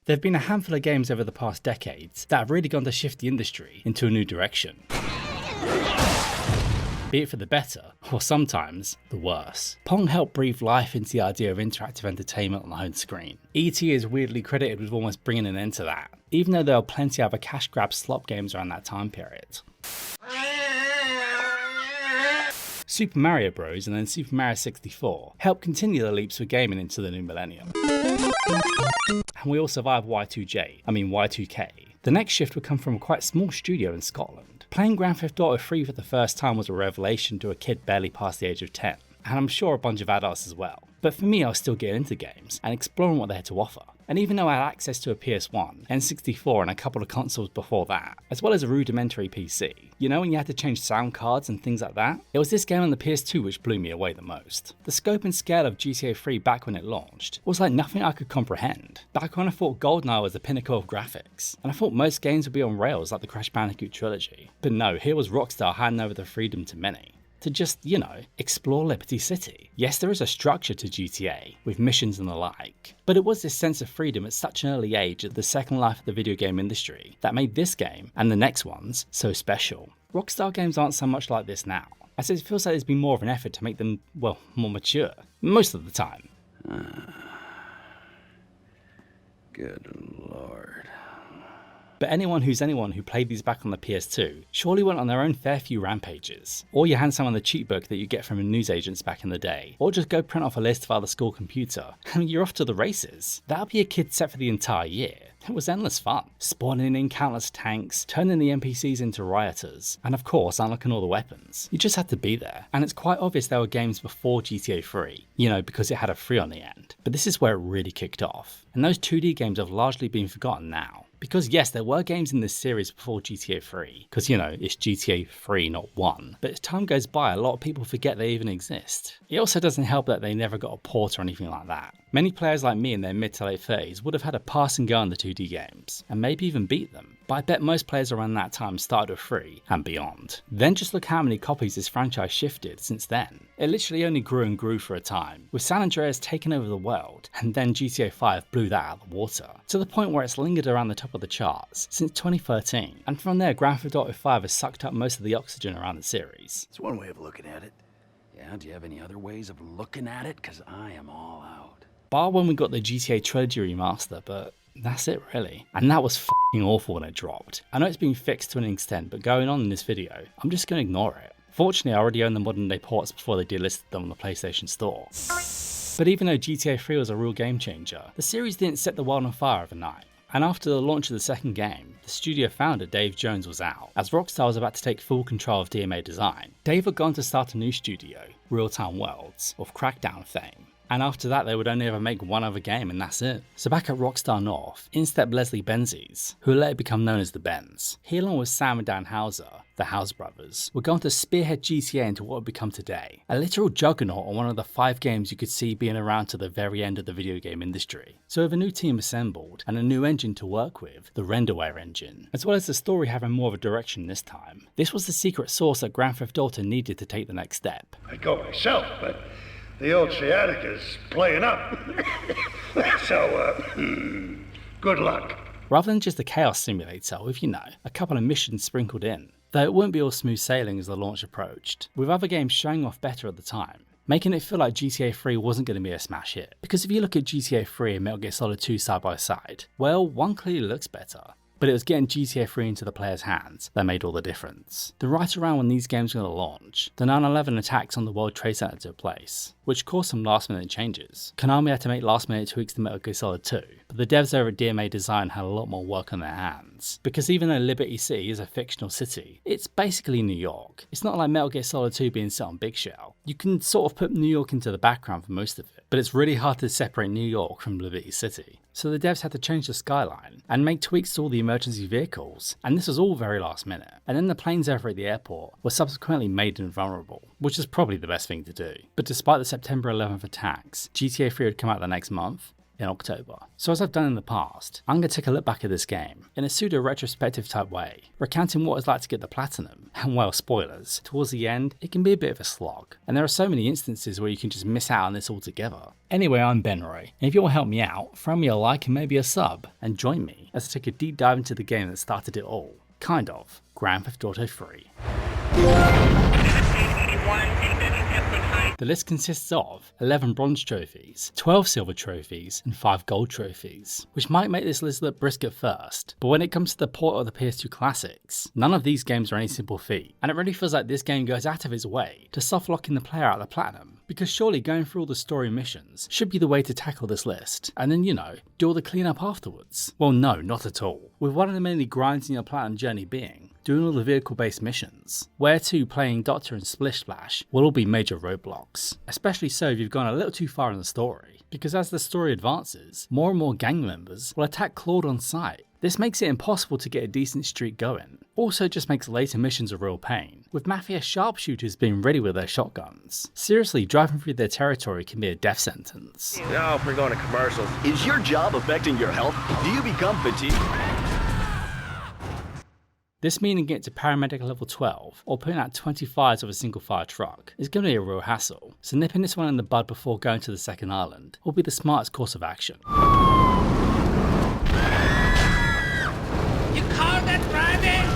There have been a handful of games over the past decades that have really gone to shift the industry into a new direction. Be it for the better, or sometimes the worse. Pong helped breathe life into the idea of interactive entertainment on the home screen. E.T. is weirdly credited with almost bringing an end to that, even though there were plenty of other cash grab slop games around that time period. Super Mario Bros. And then Super Mario 64 helped continue the leaps for gaming into the new millennium. And we all survived Y2K. The next shift would come from a quite small studio in Scotland. Playing Grand Theft Auto 3 for the first time was a revelation to a kid barely past the age of 10, and I'm sure a bunch of adults as well. But for me, I was still getting into games and exploring what they had to offer. And even though I had access to a PS1, N64 and a couple of consoles before that, as well as a rudimentary PC, you know when you had to change sound cards and things like that? It was this game on the PS2 which blew me away the most. The scope and scale of GTA 3 back when it launched was like nothing I could comprehend. Back when I thought GoldenEye was the pinnacle of graphics, and I thought most games would be on rails like the Crash Bandicoot trilogy. But no, here was Rockstar handing over the freedom to many. To just, explore Liberty City. Yes, there is a structure to GTA, with missions and the like, but it was this sense of freedom at such an early age at the second life of the video game industry that made this game, and the next ones, so special. Rockstar games aren't so much like this now, as it feels like there's been more of an effort to make them, well, more mature, most of the time. Good lord. But anyone who played these back on the PS2 surely went on their own fair few rampages. Or you hand someone the cheat book that you get from newsagents back in the day, or just go print off a list via the school computer, and you're off to the races. That'll be a kid set for the entire year. It was endless fun, spawning in countless tanks, turning the NPCs into rioters, and of course unlocking all the weapons. You just had to be there, and it's quite obvious there were games before GTA 3, because it had a 3 on the end. But this is where it really kicked off, and those 2D games have largely been forgotten now. Because yes, there were games in this series before GTA 3, because it's GTA 3, not 1. But as time goes by, a lot of people forget they even exist. It also doesn't help that they never got a port or anything like that. Many players like me in their mid to late 30s would have had a passing go on the 2D games, and maybe even beat them. But I bet most players around that time started with 3 and beyond. Then just look how many copies this franchise shifted since then. It literally only grew and grew for a time, with San Andreas taking over the world, and then GTA 5 blew that out of the water, to the point where it's lingered around the top of the charts since 2013, and from there Grand Theft Auto 5 has sucked up most of the oxygen around the series. It's one way of looking at it. Yeah, do you have any other ways of looking at it? Because I am all out. Bar when we got the GTA Trilogy remaster, but that's it really. And that was f***ing awful when it dropped. I know it's been fixed to an extent, but going on in this video, I'm just going to ignore it. Fortunately, I already own the modern day ports before they delisted them on the PlayStation Store. But even though GTA 3 was a real game changer, the series didn't set the world on fire overnight. And after the launch of the second game, the studio founder Dave Jones was out, as Rockstar was about to take full control of DMA Design. Dave had gone to start a new studio, Real Time Worlds, of Crackdown fame. And after that they would only ever make one other game and that's it. So back at Rockstar North, in stepped Leslie Benzies, who would later become known as the Benz. He along with Sam and Dan Houser, the House brothers, were going to spearhead GTA into what would become today. A literal juggernaut on one of the 5 games you could see being around to the very end of the video game industry. So with a new team assembled and a new engine to work with, the Renderware engine, as well as the story having more of a direction this time, this was the secret sauce that Grand Theft Auto needed to take the next step. I'd go myself, but the old sciatica's playing up. So, good luck. Rather than just a chaos simulator with, a couple of missions sprinkled in. Though it wouldn't be all smooth sailing as the launch approached, with other games showing off better at the time, making it feel like GTA 3 wasn't going to be a smash hit. Because if you look at GTA 3 and Metal Gear Solid 2 side by side, well, one clearly looks better. But it was getting GTA 3 into the players' hands that made all the difference. The right around when these games were going to launch, the 9/11 attacks on the World Trade Center took place, which caused some last minute changes. Konami had to make last minute tweaks to Metal Gear Solid 2, but the devs over at DMA Design had a lot more work on their hands. Because even though Liberty City is a fictional city, it's basically New York. It's not like Metal Gear Solid 2 being set on Big Shell. You can sort of put New York into the background for most of it, but it's really hard to separate New York from Liberty City. So the devs had to change the skyline and make tweaks to all the emergency vehicles, and this was all very last minute. And then the planes over at the airport were subsequently made invulnerable, which is probably the best thing to do. But despite the September 11th attacks, GTA 3 would come out the next month, in October. So as I've done in the past, I'm going to take a look back at this game in a pseudo-retrospective type way, recounting what it's like to get the platinum, and well, spoilers, towards the end, it can be a bit of a slog, and there are so many instances where you can just miss out on this altogether. Anyway, I'm Benroy, and if you want to help me out, throw me a like and maybe a sub, and join me as I take a deep dive into the game that started it all. Kind of. Grand Theft Auto 3. The list consists of 11 bronze trophies, 12 silver trophies, and 5 gold trophies, which might make this list look brisk at first, but when it comes to the port of the PS2 classics, none of these games are any simple feat, and it really feels like this game goes out of its way to soft locking the player out of the platinum, because surely going through all the story missions should be the way to tackle this list, and then, you know, do all the cleanup afterwards. Well, no, not at all. With one of the mainly grinds in your platinum journey being doing all the vehicle-based missions, where to playing Doctor and Splish Splash will all be major roadblocks, especially so if you've gone a little too far in the story, because as the story advances, more and more gang members will attack Claude on sight. This makes it impossible to get a decent streak going. Also just makes later missions a real pain, with Mafia sharpshooters being ready with their shotguns. Seriously, driving through their territory can be a death sentence. No, we're going to commercials. Is your job affecting your health? Do you become fatigued? This meaning getting to paramedic level 12 or putting out 20 fires of a single fire truck is going to be a real hassle, so nipping this one in the bud before going to the second island will be the smartest course of action. You call that driving?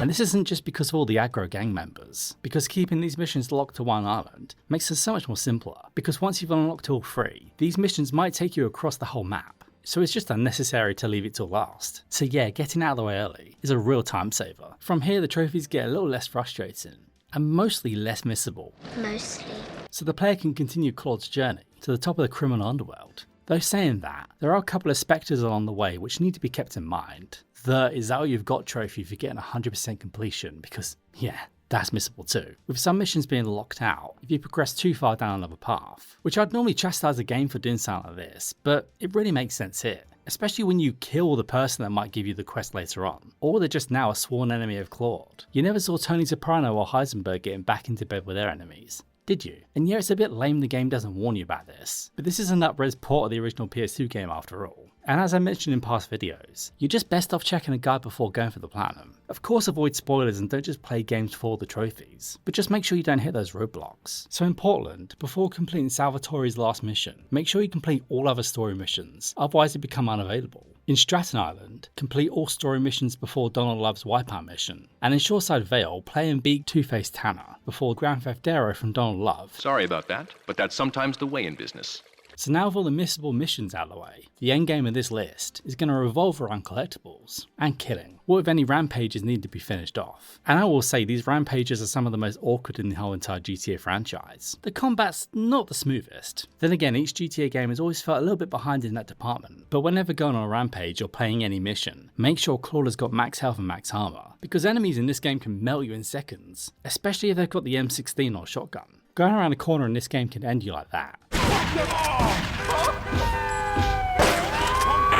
And this isn't just because of all the aggro gang members, because keeping these missions locked to one island makes it so much more simpler, because once you've unlocked all 3, these missions might take you across the whole map. So it's just unnecessary to leave it till last. So yeah, getting out of the way early is a real time saver. From here the trophies get a little less frustrating, and mostly less missable. Mostly. So the player can continue Claude's journey to the top of the criminal underworld. Though saying that, there are a couple of spectres along the way which need to be kept in mind. The "is that all you've got" trophy for getting 100% completion, because yeah, that's missable too, with some missions being locked out if you progress too far down another path, which I'd normally chastise a game for doing something like this, but it really makes sense here, especially when you kill the person that might give you the quest later on, or they're just now a sworn enemy of Claude. You never saw Tony Soprano or Heisenberg getting back into bed with their enemies, did you? And yeah, it's a bit lame the game doesn't warn you about this, but this is an up-res port of the original PS2 game after all. And as I mentioned in past videos, you're just best off checking a guide before going for the platinum. Of course avoid spoilers and don't just play games for the trophies, but just make sure you don't hit those roadblocks. So in Portland, before completing Salvatore's last mission, make sure you complete all other story missions, otherwise they become unavailable. In Staunton Island, complete all story missions before Donald Love's Wipeout mission. And in Shoreside Vale, play and beat Two-Face Tanner before Grand Theft Auto from Donald Love. Sorry about that, but that's sometimes the way in business. So now with all the missable missions out of the way, the endgame of this list is going to revolve around collectibles and killing, or if any rampages need to be finished off. And I will say these rampages are some of the most awkward in the whole entire GTA franchise. The combat's not the smoothest. Then again, each GTA game has always felt a little bit behind in that department, but whenever going on a rampage or playing any mission, make sure Claude has got max health and max armor, because enemies in this game can melt you in seconds, especially if they've got the M16 or shotgun. Going around a corner in this game can end you like that.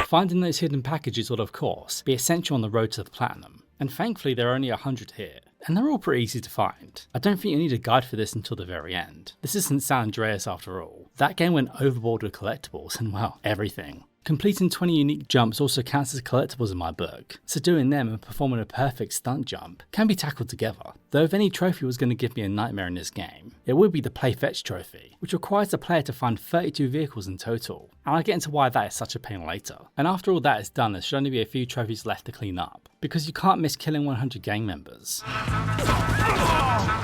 Finding those hidden packages will of course be essential on the road to the platinum, and thankfully there are only 100 here, and they're all pretty easy to find. I don't think you need a guide for this until the very end. This isn't San Andreas after all. That game went overboard with collectibles and well, everything. Completing 20 unique jumps also counts as collectibles in my book, so doing them and performing a perfect stunt jump can be tackled together. Though if any trophy was going to give me a nightmare in this game, it would be the Play Fetch trophy, which requires the player to find 32 vehicles in total, and I'll get into why that is such a pain later. And after all that is done, there should only be a few trophies left to clean up, because you can't miss killing 100 gang members,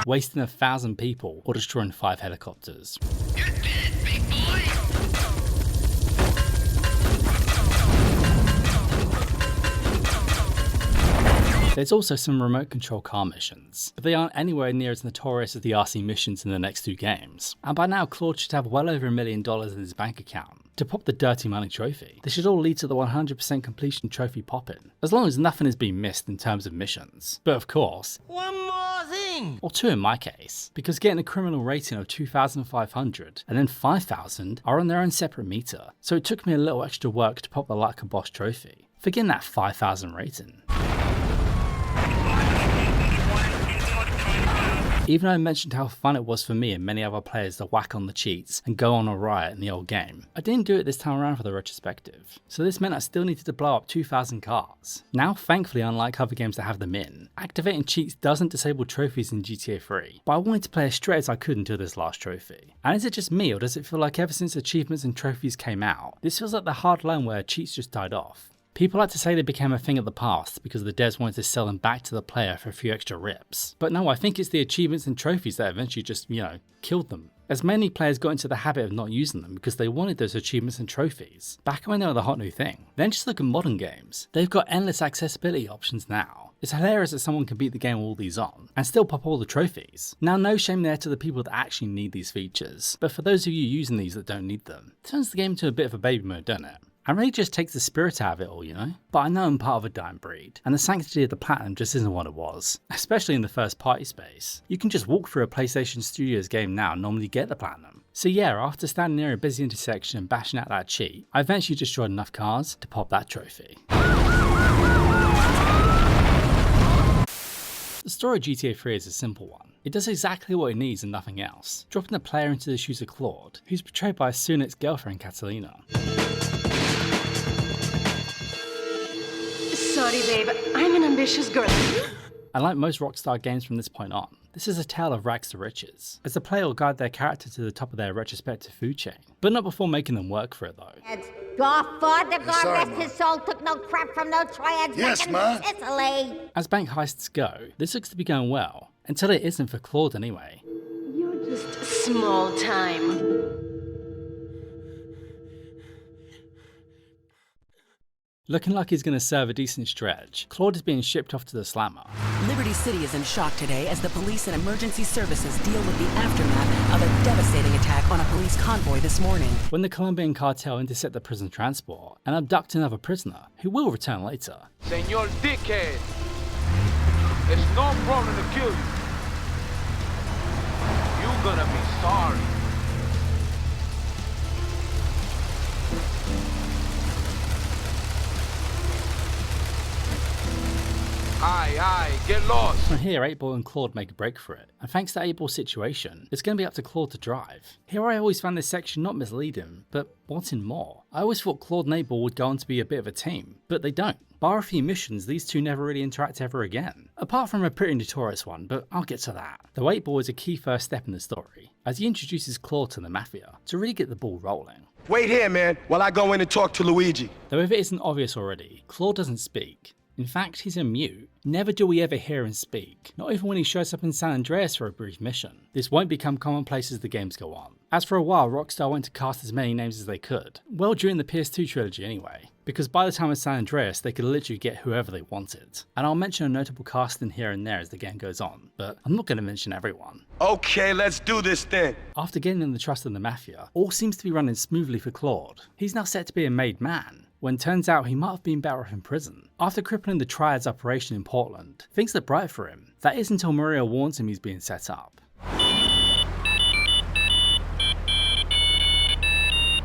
wasting 1,000 people, or destroying 5 helicopters. There's also some remote control car missions, but they aren't anywhere near as notorious as the RC missions in the next 2 games. And by now Claude should have well over $1 million in his bank account to pop the dirty money trophy. This should all lead to the 100% completion trophy popping, as long as nothing is being missed in terms of missions. But of course, One more thing! or 2 in my case, because getting a criminal rating of 2,500 and then 5,000 are on their own separate meter, so it took me a little extra work to pop the Like a Boss trophy, for getting that 5,000 rating. Even though I mentioned how fun it was for me and many other players to whack on the cheats and go on a riot in the old game, I didn't do it this time around for the retrospective, so this meant I still needed to blow up 2,000 cars. Now thankfully, unlike other games that have them in, activating cheats doesn't disable trophies in GTA 3, but I wanted to play as straight as I could until this last trophy. And is it just me, or does it feel like ever since achievements and trophies came out, this feels like the hard line where cheats just died off? People like to say they became a thing of the past because the devs wanted to sell them back to the player for a few extra rips. But no, I think it's the achievements and trophies that eventually just, killed them. As many players got into the habit of not using them because they wanted those achievements and trophies, back when they were the hot new thing. Then just look at modern games. They've got endless accessibility options now. It's hilarious that someone can beat the game with all these on, and still pop all the trophies. Now no shame there to the people that actually need these features, but for those of you using these that don't need them, it turns the game into a bit of a baby mode, doesn't it? And really just takes the spirit out of it all, But I know I'm part of a dying breed, and the sanctity of the platinum just isn't what it was, especially in the first party space. You can just walk through a PlayStation Studios game now and normally get the platinum. So yeah, after standing near a busy intersection and bashing out that cheat, I eventually destroyed enough cars to pop that trophy. The story of GTA 3 is a simple one. It does exactly what it needs and nothing else, dropping the player into the shoes of Claude, who's portrayed by Sunit's girlfriend Catalina. Sorry, babe. I'm an ambitious girl. And like most Rockstar games from this point on, this is a tale of rags to riches, as the player will guide their character to the top of their retrospective food chain, but not before making them work for it though. God, Father, God rest his soul, took no crap from no triads back in Sicily. As bank heists go, this looks to be going well, until it isn't for Claude anyway. You're just small time. Looking like he's going to serve a decent stretch, Claude is being shipped off to the slammer. Liberty City is in shock today as the police and emergency services deal with the aftermath of a devastating attack on a police convoy this morning. When the Colombian cartel intercept the prison transport and abduct another prisoner, who will return later. Senor Dickhead, it's no problem to kill you. You're gonna be sorry. Aye, get lost. From here, 8-Ball and Claude make a break for it, and thanks to 8-Ball's situation, it's going to be up to Claude to drive. Here I always found this section not misleading, but wanting more. I always thought Claude and 8-Ball would go on to be a bit of a team, but they don't. Bar a few missions, these two never really interact ever again. Apart from a pretty notorious one, but I'll get to that. The 8-Ball is a key first step in the story, as he introduces Claude to the Mafia, to really get the ball rolling. Wait here, man, while I go in and talk to Luigi. Though if it isn't obvious already, Claude doesn't speak. In fact, he's a mute. Never do we ever hear him speak, not even when he shows up in San Andreas for a brief mission. This won't become commonplace as the games go on, as for a while Rockstar went to cast as many names as they could, well during the PS2 trilogy anyway, because by the time of San Andreas they could literally get whoever they wanted. And I'll mention a notable casting here and there as the game goes on, but I'm not going to mention everyone. Okay, let's do this then. After gaining the trust of the Mafia, all seems to be running smoothly for Claude. He's now set to be a made man, when turns out he might have been better off in prison. After crippling the Triad's operation in Portland, things look bright for him. That is until Maria warns him he's being set up.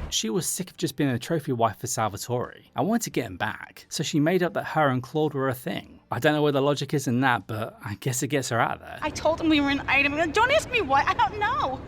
She was sick of just being a trophy wife for Salvatore and wanted to get him back, so she made up that her and Claude were a thing. I don't know where the logic is in that, but I guess it gets her out of there. I told him we were an item. Don't ask me why, I don't know.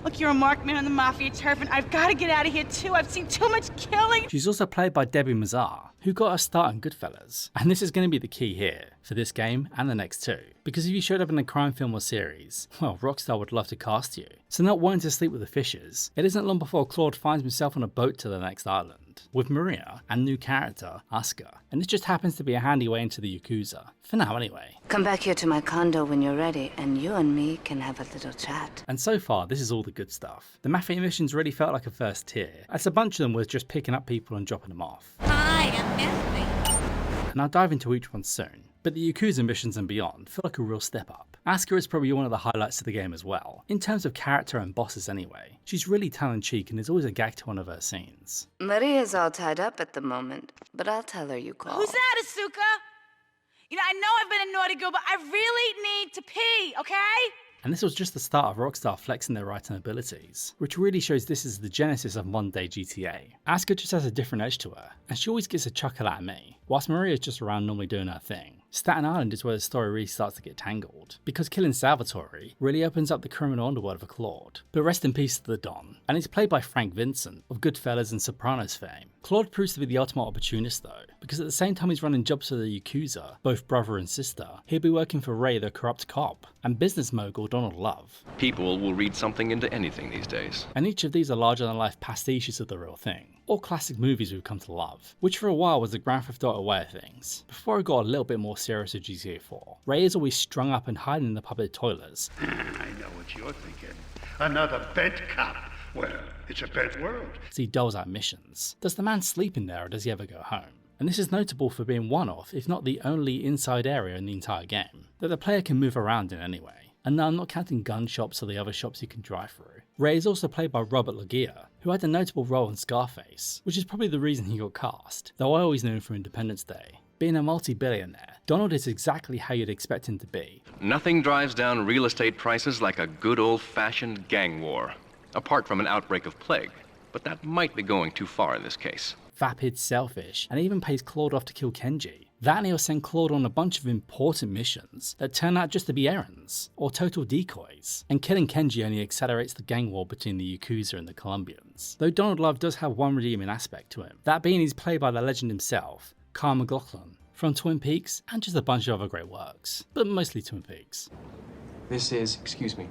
Look, you're a marked man on the Mafia turf, and I've got to get out of here too. I've seen too much killing. She's also played by Debbie Mazar, who got her start in Goodfellas. And this is going to be the key here, for this game and the next two. Because if you showed up in a crime film or series, well, Rockstar would love to cast you. So not wanting to sleep with the fishes, it isn't long before Claude finds himself on a boat to the next island, with Maria and new character, Oscar. And this just happens to be a handy way into the Yakuza. For now anyway. Come back here to my condo when you're ready, and you and me can have a little chat. And so far, this is all the good stuff. The Mafia missions really felt like a first tier, as a bunch of them was just picking up people and dropping them off. Hi, I'm Bethany. And I'll dive into each one soon, but the Yakuza missions and beyond feel like a real step up. Asuka is probably one of the highlights of the game as well, in terms of character and bosses anyway. She's really tongue-in-cheek and is always a gag to one of her scenes. Maria's all tied up at the moment, but I'll tell her you called. Who's that, Asuka? You know, I know I've been a naughty girl, but I really need to pee, okay? And this was just the start of Rockstar flexing their writing abilities, which really shows this is the genesis of modern day GTA. Asuka just has a different edge to her, and she always gets a chuckle out of me, whilst Maria's just around normally doing her thing. Staunton Island is where the story really starts to get tangled, because killing Salvatore really opens up the criminal underworld for Claude. But rest in peace to the Don, and he's played by Frank Vincent of Goodfellas and Sopranos fame. Claude proves to be the ultimate opportunist though, because at the same time he's running jobs for the Yakuza, both brother and sister, he'll be working for Ray the corrupt cop, and business mogul Donald Love. People will read something into anything these days. And each of these are larger than life pastiches of the real thing, or classic movies we've come to love, which for a while was the Grand Theft Auto way of things, before it got a little bit more serious with GTA 4. Ray is always strung up and hiding in the public toilets. I know what you're thinking. Another bent cop. Well, it's a bent world. As he doles out missions. Does the man sleep in there or does he ever go home? And this is notable for being one of, if not the only inside area in the entire game, that the player can move around in anyway. And no, I'm not counting gun shops or the other shops you can drive through. Ray is also played by Robert Loggia, who had a notable role in Scarface, which is probably the reason he got cast, though I always knew him from Independence Day. Being a multi-billionaire, Donald is exactly how you'd expect him to be. Nothing drives down real estate prices like a good old-fashioned gang war. Apart from an outbreak of plague, but that might be going too far in this case. Vapid, selfish, and even pays Claude off to kill Kenji. That and he'll send Claude on a bunch of important missions that turn out just to be errands, or total decoys. And killing Kenji only accelerates the gang war between the Yakuza and the Colombians. Though Donald Love does have one redeeming aspect to him, that being he's played by the legend himself, Kyle MacLachlan, from Twin Peaks and just a bunch of other great works, but mostly Twin Peaks. This is, excuse me,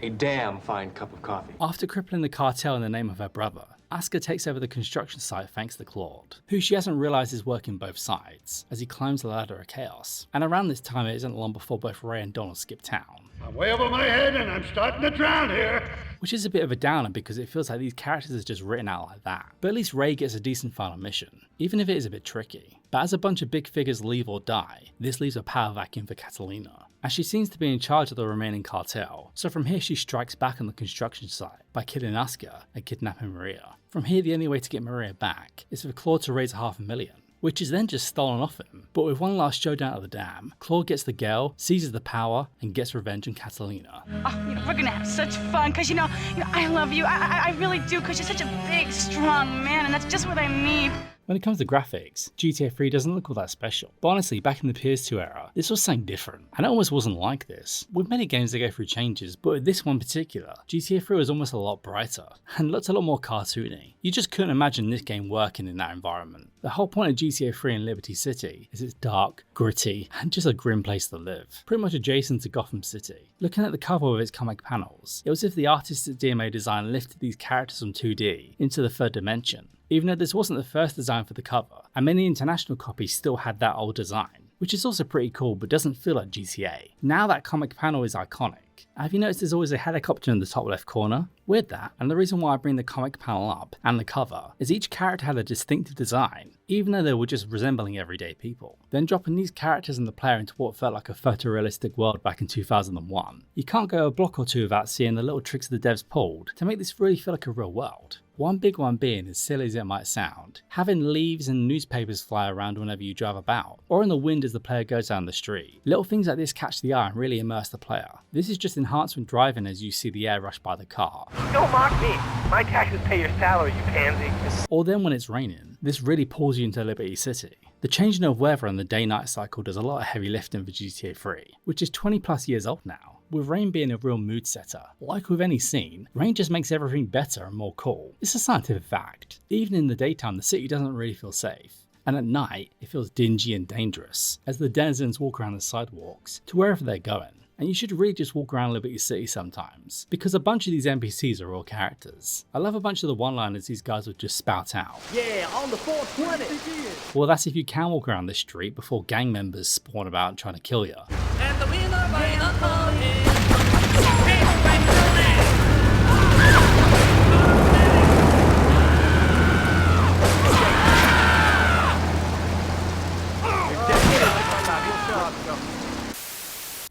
a damn fine cup of coffee. After crippling the cartel in the name of her brother, Asuka takes over the construction site thanks to Claude, who she hasn't realised is working both sides, as he climbs the ladder of chaos. And around this time it isn't long before both Ray and Donald skip town. I'm way over my head and I'm starting to drown here. Which is a bit of a downer because it feels like these characters are just written out like that. But at least Ray gets a decent final mission, even if it is a bit tricky. But as a bunch of big figures leave or die, this leaves a power vacuum for Catalina, as she seems to be in charge of the remaining cartel, so from here she strikes back on the construction site by killing Asuka and kidnapping Maria. From here the only way to get Maria back is for Claude to raise $500,000, which is then just stolen off him. But with one last showdown at the dam, Claude gets the girl, seizes the power, and gets revenge on Catalina. Oh, we're gonna have such fun, because you know, I love you, I really do, because you're such a big, strong man, and that's just what I need. When it comes to graphics, GTA 3 doesn't look all that special. But honestly, back in the PS2 era, this was something different. And it almost wasn't like this. With many games they go through changes, but with this one in particular, GTA 3 was almost a lot brighter, and looked a lot more cartoony. You just couldn't imagine this game working in that environment. The whole point of GTA 3 in Liberty City is it's dark, gritty, and just a grim place to live. Pretty much adjacent to Gotham City. Looking at the cover of its comic panels, it was as if the artists at DMA Design lifted these characters from 2D into the third dimension. Even though this wasn't the first design for the cover, and many international copies still had that old design, which is also pretty cool but doesn't feel like GTA. Now that comic panel is iconic. Have you noticed there's always a helicopter in the top left corner? Weird that, and the reason why I bring the comic panel up and the cover is each character had a distinctive design, even though they were just resembling everyday people. Then dropping these characters and the player into what felt like a photorealistic world back in 2001, you can't go a block or two without seeing the little tricks the devs pulled to make this really feel like a real world. One big one being, as silly as it might sound, having leaves and newspapers fly around whenever you drive about, or in the wind as the player goes down the street. Little things like this catch the eye and really immerse the player. This is just enhancement driving as you see the air rush by the car. Don't mock me! My taxes pay your salary, you pansy. Or then when it's raining, this really pulls you into Liberty City. The changing of weather and the day-night cycle does a lot of heavy lifting for GTA 3, which is 20 plus years old now. With rain being a real mood setter, like with any scene, rain just makes everything better and more cool. It's a scientific fact. Even in the daytime, the city doesn't really feel safe. And at night, it feels dingy and dangerous, as the denizens walk around the sidewalks to wherever they're going. And you should really just walk around Liberty City sometimes, because a bunch of these NPCs are real characters. I love a bunch of the one-liners these guys would just spout out. Yeah, on the 420. Well, that's if you can walk around this street before gang members spawn about trying to kill you. And the winner by the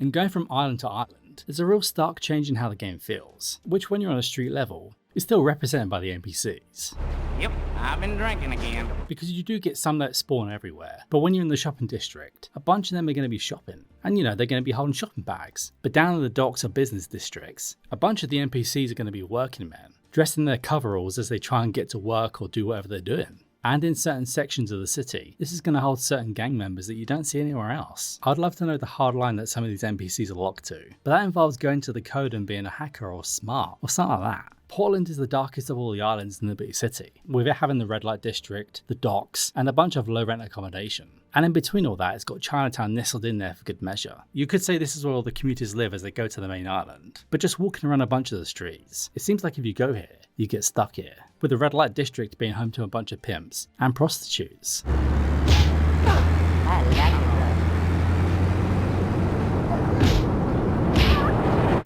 And going from island to island, there's a real stark change in how the game feels, which when you're on a street level, is still represented by the NPCs. Yep, I've been drinking again. Because you do get some that spawn everywhere, but when you're in the shopping district, a bunch of them are going to be shopping. And you know, they're going to be holding shopping bags. But down in the docks or business districts, a bunch of the NPCs are going to be working men, dressed in their coveralls as they try and get to work or do whatever they're doing. And in certain sections of the city, this is going to hold certain gang members that you don't see anywhere else. I'd love to know the hard line that some of these NPCs are locked to, but that involves going to the code and being a hacker or smart, or something like that. Portland is the darkest of all the islands in the big city, with it having the red light district, the docks, and a bunch of low rent accommodation. And in between all that, it's got Chinatown nestled in there for good measure. You could say this is where all the commuters live as they go to the main island, but just walking around a bunch of the streets, it seems like if you go here, you get stuck here, with the red light district being home to a bunch of pimps and prostitutes.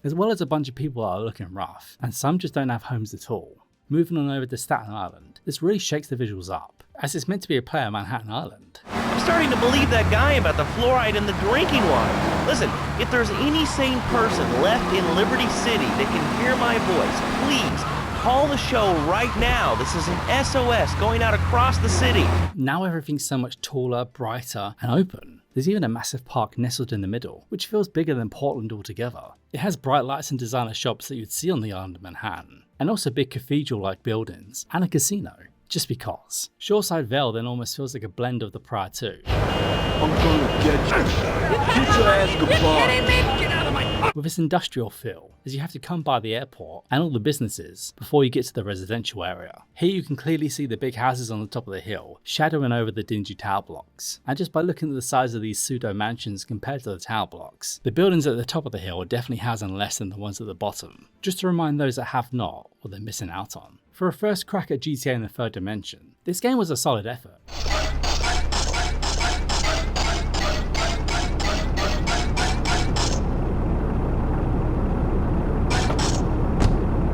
As well as a bunch of people that are looking rough, and some just don't have homes at all. Moving on over to Staunton Island, this really shakes the visuals up, as it's meant to be a play on Manhattan Island. I'm starting to believe that guy about the fluoride in the drinking water. Listen, if there's any sane person left in Liberty City that can hear my voice, please call the show right now. This is an SOS going out across the city. Now everything's so much taller, brighter, and open. There's even a massive park nestled in the middle, which feels bigger than Portland altogether. It has bright lights and designer shops that you'd see on the island of Manhattan, and also big cathedral-like buildings, and a casino. Just because. Shoreside Vale then almost feels like a blend of the prior two. I'm gonna get you. Get your ass goodbye. Get out of my... With this industrial feel, as you have to come by the airport and all the businesses before you get to the residential area. Here you can clearly see the big houses on the top of the hill, shadowing over the dingy tower blocks. And just by looking at the size of these pseudo mansions compared to the tower blocks, the buildings at the top of the hill are definitely housing less than the ones at the bottom. Just to remind those that have not, what they're missing out on. For a first crack at GTA in the third dimension, this game was a solid effort.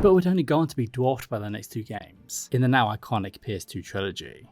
But would only go on to be dwarfed by the next two games, in the now iconic PS2 trilogy.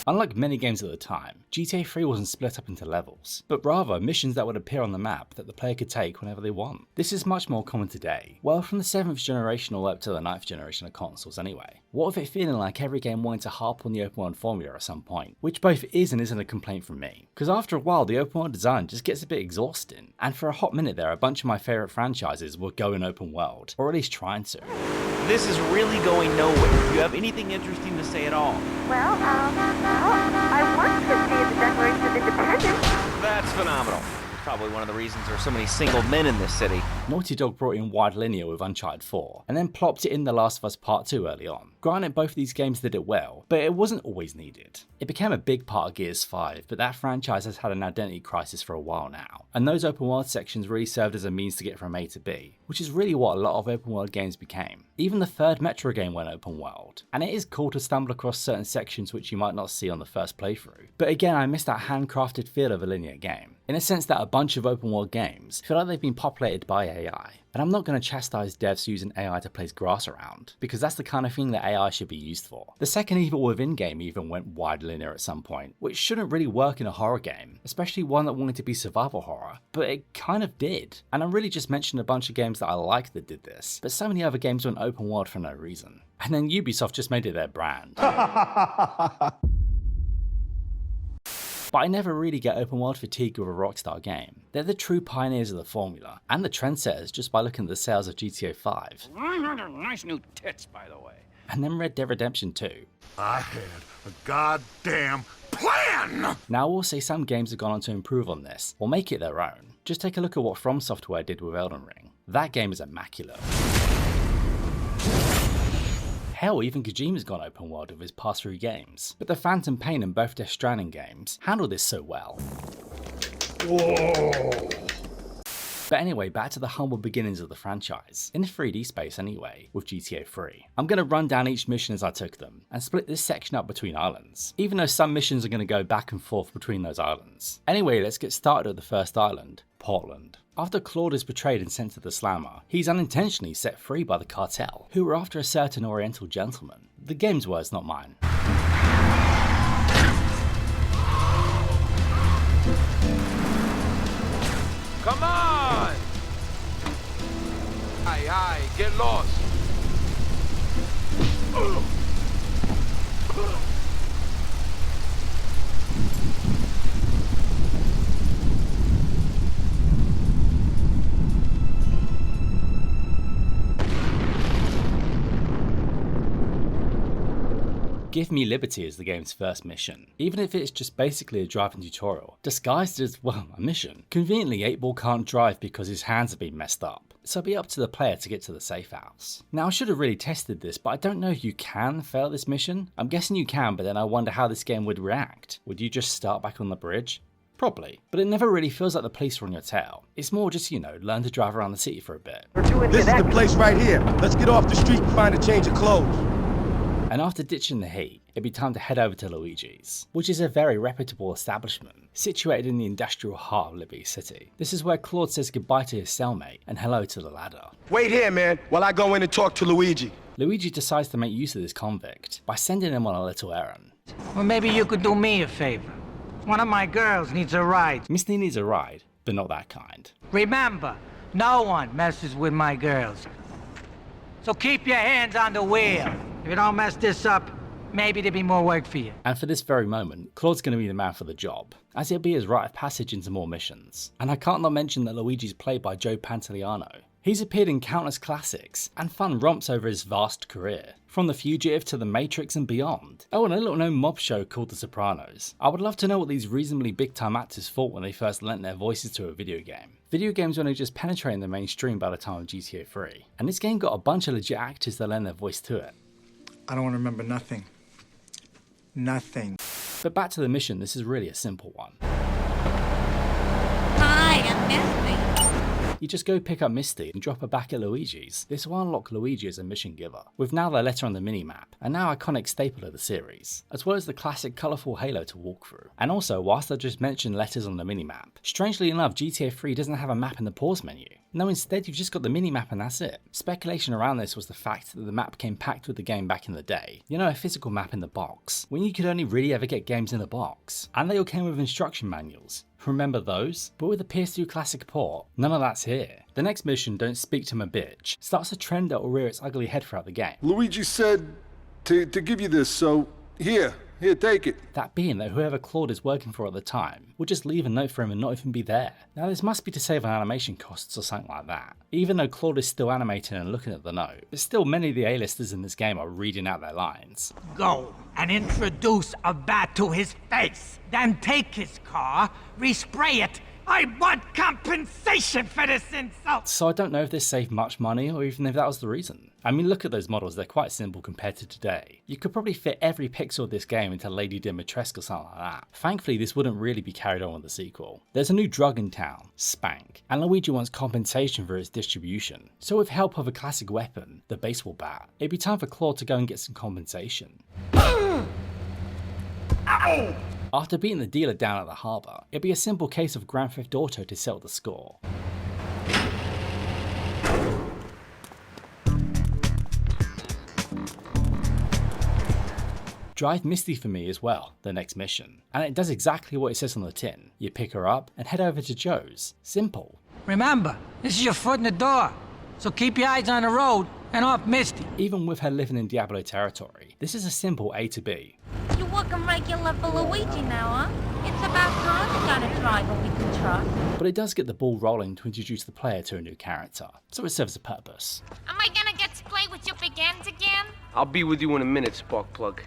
Unlike many games at the time, GTA 3 wasn't split up into levels, but rather missions that would appear on the map that the player could take whenever they want. This is much more common today, well from the 7th generation all up to the 9th generation of consoles anyway. What with it feeling like every game wanted to harp on the open world formula at some point, which both is and isn't a complaint from me, because after a while the open world design just gets a bit exhausting, and for a hot minute there a bunch of my favourite franchises were going open world, or at least trying to. This is really going nowhere. Do you have anything interesting to say at all? Well, I want to see the Declaration of Independence. That's phenomenal. Probably one of the reasons there are so many single men in this city. Naughty Dog brought in wide linear with Uncharted 4, and then plopped it in The Last of Us Part 2 early on. Granted, both of these games did it well, but it wasn't always needed. It became a big part of Gears 5, but that franchise has had an identity crisis for a while now, and those open world sections really served as a means to get from A to B, which is really what a lot of open world games became. Even the third Metro game went open world, and it is cool to stumble across certain sections which you might not see on the first playthrough. But again, I miss that handcrafted feel of a linear game, in a sense that a bunch of open world games feel like they've been populated by AI. And I'm not going to chastise devs using AI to place grass around, because that's the kind of thing that AI should be used for. The second Evil Within game even went wide linear at some point, which shouldn't really work in a horror game, especially one that wanted to be survival horror, but it kind of did. And I really just mentioned a bunch of games that I like that did this, but so many other games went open world for no reason. And then Ubisoft just made it their brand. But I never really get open world fatigue with a Rockstar game. They're the true pioneers of the formula, and the trendsetters just by looking at the sales of GTA 5. Nice new tits, by the way. And then Red Dead Redemption 2. I had a goddamn plan! Now I will say some games have gone on to improve on this, or make it their own. Just take a look at what From Software did with Elden Ring. That game is immaculate. Hell, even Kojima's gone open world with his pass-through games, but the Phantom Pain and both Death Stranding games handle this so well. Whoa. But anyway, back to the humble beginnings of the franchise, in 3D space anyway, with GTA 3. I'm going to run down each mission as I took them, and split this section up between islands, even though some missions are going to go back and forth between those islands. Anyway, let's get started at the first island, Portland. After Claude is betrayed and sent to the slammer, he's unintentionally set free by the cartel, who were after a certain oriental gentleman. The game's words, not mine. Come on! Hi, get lost. Give Me Liberty is the game's first mission, even if it's just basically a driving tutorial, disguised as, well, a mission. Conveniently, 8-Ball can't drive because his hands have been messed up, so it'll be up to the player to get to the safe house. Now I should have really tested this, but I don't know if you can fail this mission. I'm guessing you can, but then I wonder how this game would react. Would you just start back on the bridge? Probably, but it never really feels like the police are on your tail. It's more just, you know, learn to drive around the city for a bit. This is the place right here. Let's get off the street and find a change of clothes. And after ditching the heat, it'd be time to head over to Luigi's, which is a very reputable establishment, situated in the industrial heart of Liberty City. This is where Claude says goodbye to his cellmate and hello to the ladder. Wait here, man, while I go in and talk to Luigi. Luigi decides to make use of this convict by sending him on a little errand. Well, maybe you could do me a favor. One of my girls needs a ride. Misty needs a ride, but not that kind. Remember, no one messes with my girls. So keep your hands on the wheel. If you don't mess this up, maybe there'll be more work for you. And for this very moment, Claude's going to be the man for the job, as it'll be his rite of passage into more missions. And I can't not mention that Luigi's played by Joe Pantoliano. He's appeared in countless classics and fun romps over his vast career, from The Fugitive to The Matrix and beyond. Oh, and a little known mob show called The Sopranos. I would love to know what these reasonably big time actors thought when they first lent their voices to a video game. Video games were only just penetrating the mainstream by the time of GTA 3, and this game got a bunch of legit actors that lent their voice to it. I don't want to remember nothing. Nothing. But back to the mission, this is really a simple one. Hi, I'm Misty. You just go pick up Misty and drop her back at Luigi's. This will unlock Luigi as a mission giver, with now their letter on the minimap, and now iconic staple of the series, as well as the classic colourful halo to walk through. And also, whilst I just mentioned letters on the minimap, strangely enough GTA 3 doesn't have a map in the pause menu. No, instead you've just got the minimap and that's it. Speculation around this was the fact that the map came packed with the game back in the day. You know, a physical map in the box, when you could only really ever get games in the box. And they all came with instruction manuals. Remember those? But with the PS2 Classic port, none of that's here. The next mission, Don't Speak to My Bitch, starts a trend that will rear its ugly head throughout the game. Luigi said to give you this, so here, take it. That being that whoever Claude is working for at the time will just leave a note for him and not even be there. Now this must be to save on animation costs or something like that. Even though Claude is still animating and looking at the note, but still many of the A-listers in this game are reading out their lines. Go and introduce a bat to his face. Then take his car, respray it. I want compensation for this insult! So I don't know if this saved much money or even if that was the reason. I mean, look at those models, they're quite simple compared to today. You could probably fit every pixel of this game into Lady Dimitrescu or something like that. Thankfully, this wouldn't really be carried on with the sequel. There's a new drug in town, Spank, and Luigi wants compensation for its distribution. So with help of a classic weapon, the baseball bat, it'd be time for Claude to go and get some compensation. Ow! After beating the dealer down at the harbour, it'd be a simple case of Grand Theft Auto to settle the score. Drive Misty for me as well, the next mission, and it does exactly what it says on the tin. You pick her up and head over to Joe's. Simple. Remember, this is your foot in the door, so keep your eyes on the road and off Misty. Even with her living in Diablo territory, this is a simple A to B. You're working regular for Luigi now, huh? It's about time you got a driver we can trust. But it does get the ball rolling to introduce the player to a new character, so it serves a purpose. Am I gonna get to play with your big ends again? I'll be with you in a minute, Sparkplug.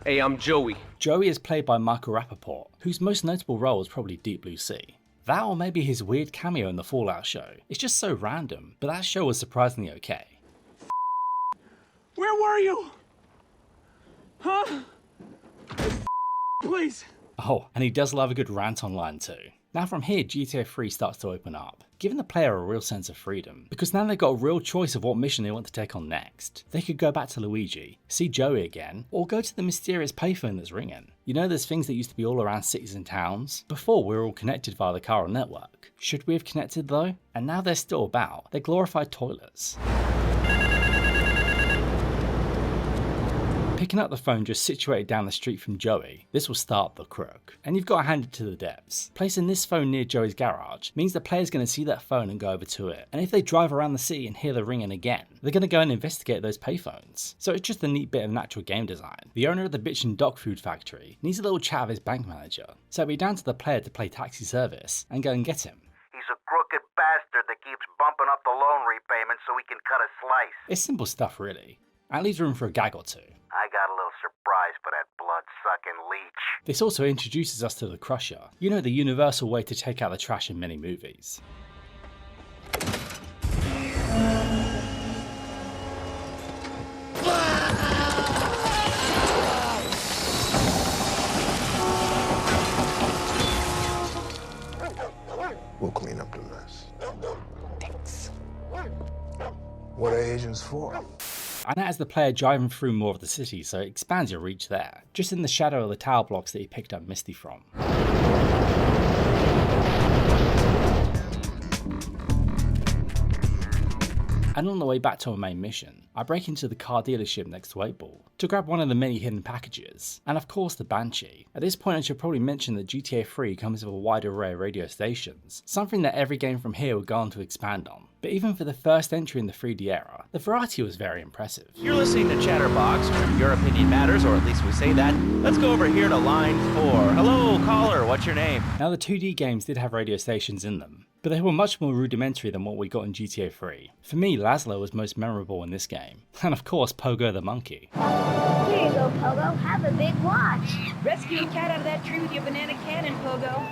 Hey, I'm Joey. Joey is played by Michael Rappaport, whose most notable role is probably Deep Blue Sea. That or maybe his weird cameo in the Fallout show. It's just so random, but that show was surprisingly okay. Where were you? Huh? Please. Oh, and he does love a good rant online too. Now from here, GTA 3 starts to open up, giving the player a real sense of freedom, because now they've got a real choice of what mission they want to take on next. They could go back to Luigi, see Joey again, or go to the mysterious payphone that's ringing. You know there's things that used to be all around cities and towns? Before we were all connected via the Chiral network. Should we have connected though? And now they're still about. They're glorified toilets. Picking up the phone just situated down the street from Joey, this will start the crook, and you've got to hand it to the devs. Placing this phone near Joey's garage means the player's going to see that phone and go over to it, and if they drive around the city and hear the ringing again, they're going to go and investigate those payphones. So it's just a neat bit of natural game design. The owner of the bitchin' dog food factory needs a little chat with his bank manager, so it'll be down to the player to play taxi service and go and get him. He's a crooked bastard that keeps bumping up the loan repayments so he can cut a slice. It's simple stuff really, and leaves room for a gag or two. I got a little surprise for that blood-sucking leech. This also introduces us to the Crusher, you know, the universal way to take out the trash in many movies. We'll clean up the mess. Thanks. What are agents for? And that is the player driving through more of the city, so it expands your reach there, just in the shadow of the tower blocks that you picked up Misty from. And on the way back to our main mission, I break into the car dealership next to 8-Ball to grab one of the many hidden packages, and of course the Banshee. At this point I should probably mention that GTA 3 comes with a wide array of radio stations, something that every game from here would go on to expand on. But even for the first entry in the 3D era, the variety was very impressive. You're listening to Chatterbox, where your opinion matters, or at least we say that. Let's go over here to line 4. Hello, caller, what's your name? Now the 2D games did have radio stations in them, but they were much more rudimentary than what we got in GTA 3. For me, Laszlo was most memorable in this game, and of course Pogo the monkey. Here you go, Pogo. Have a big watch. Rescue a cat out of that tree with your banana cannon, Pogo.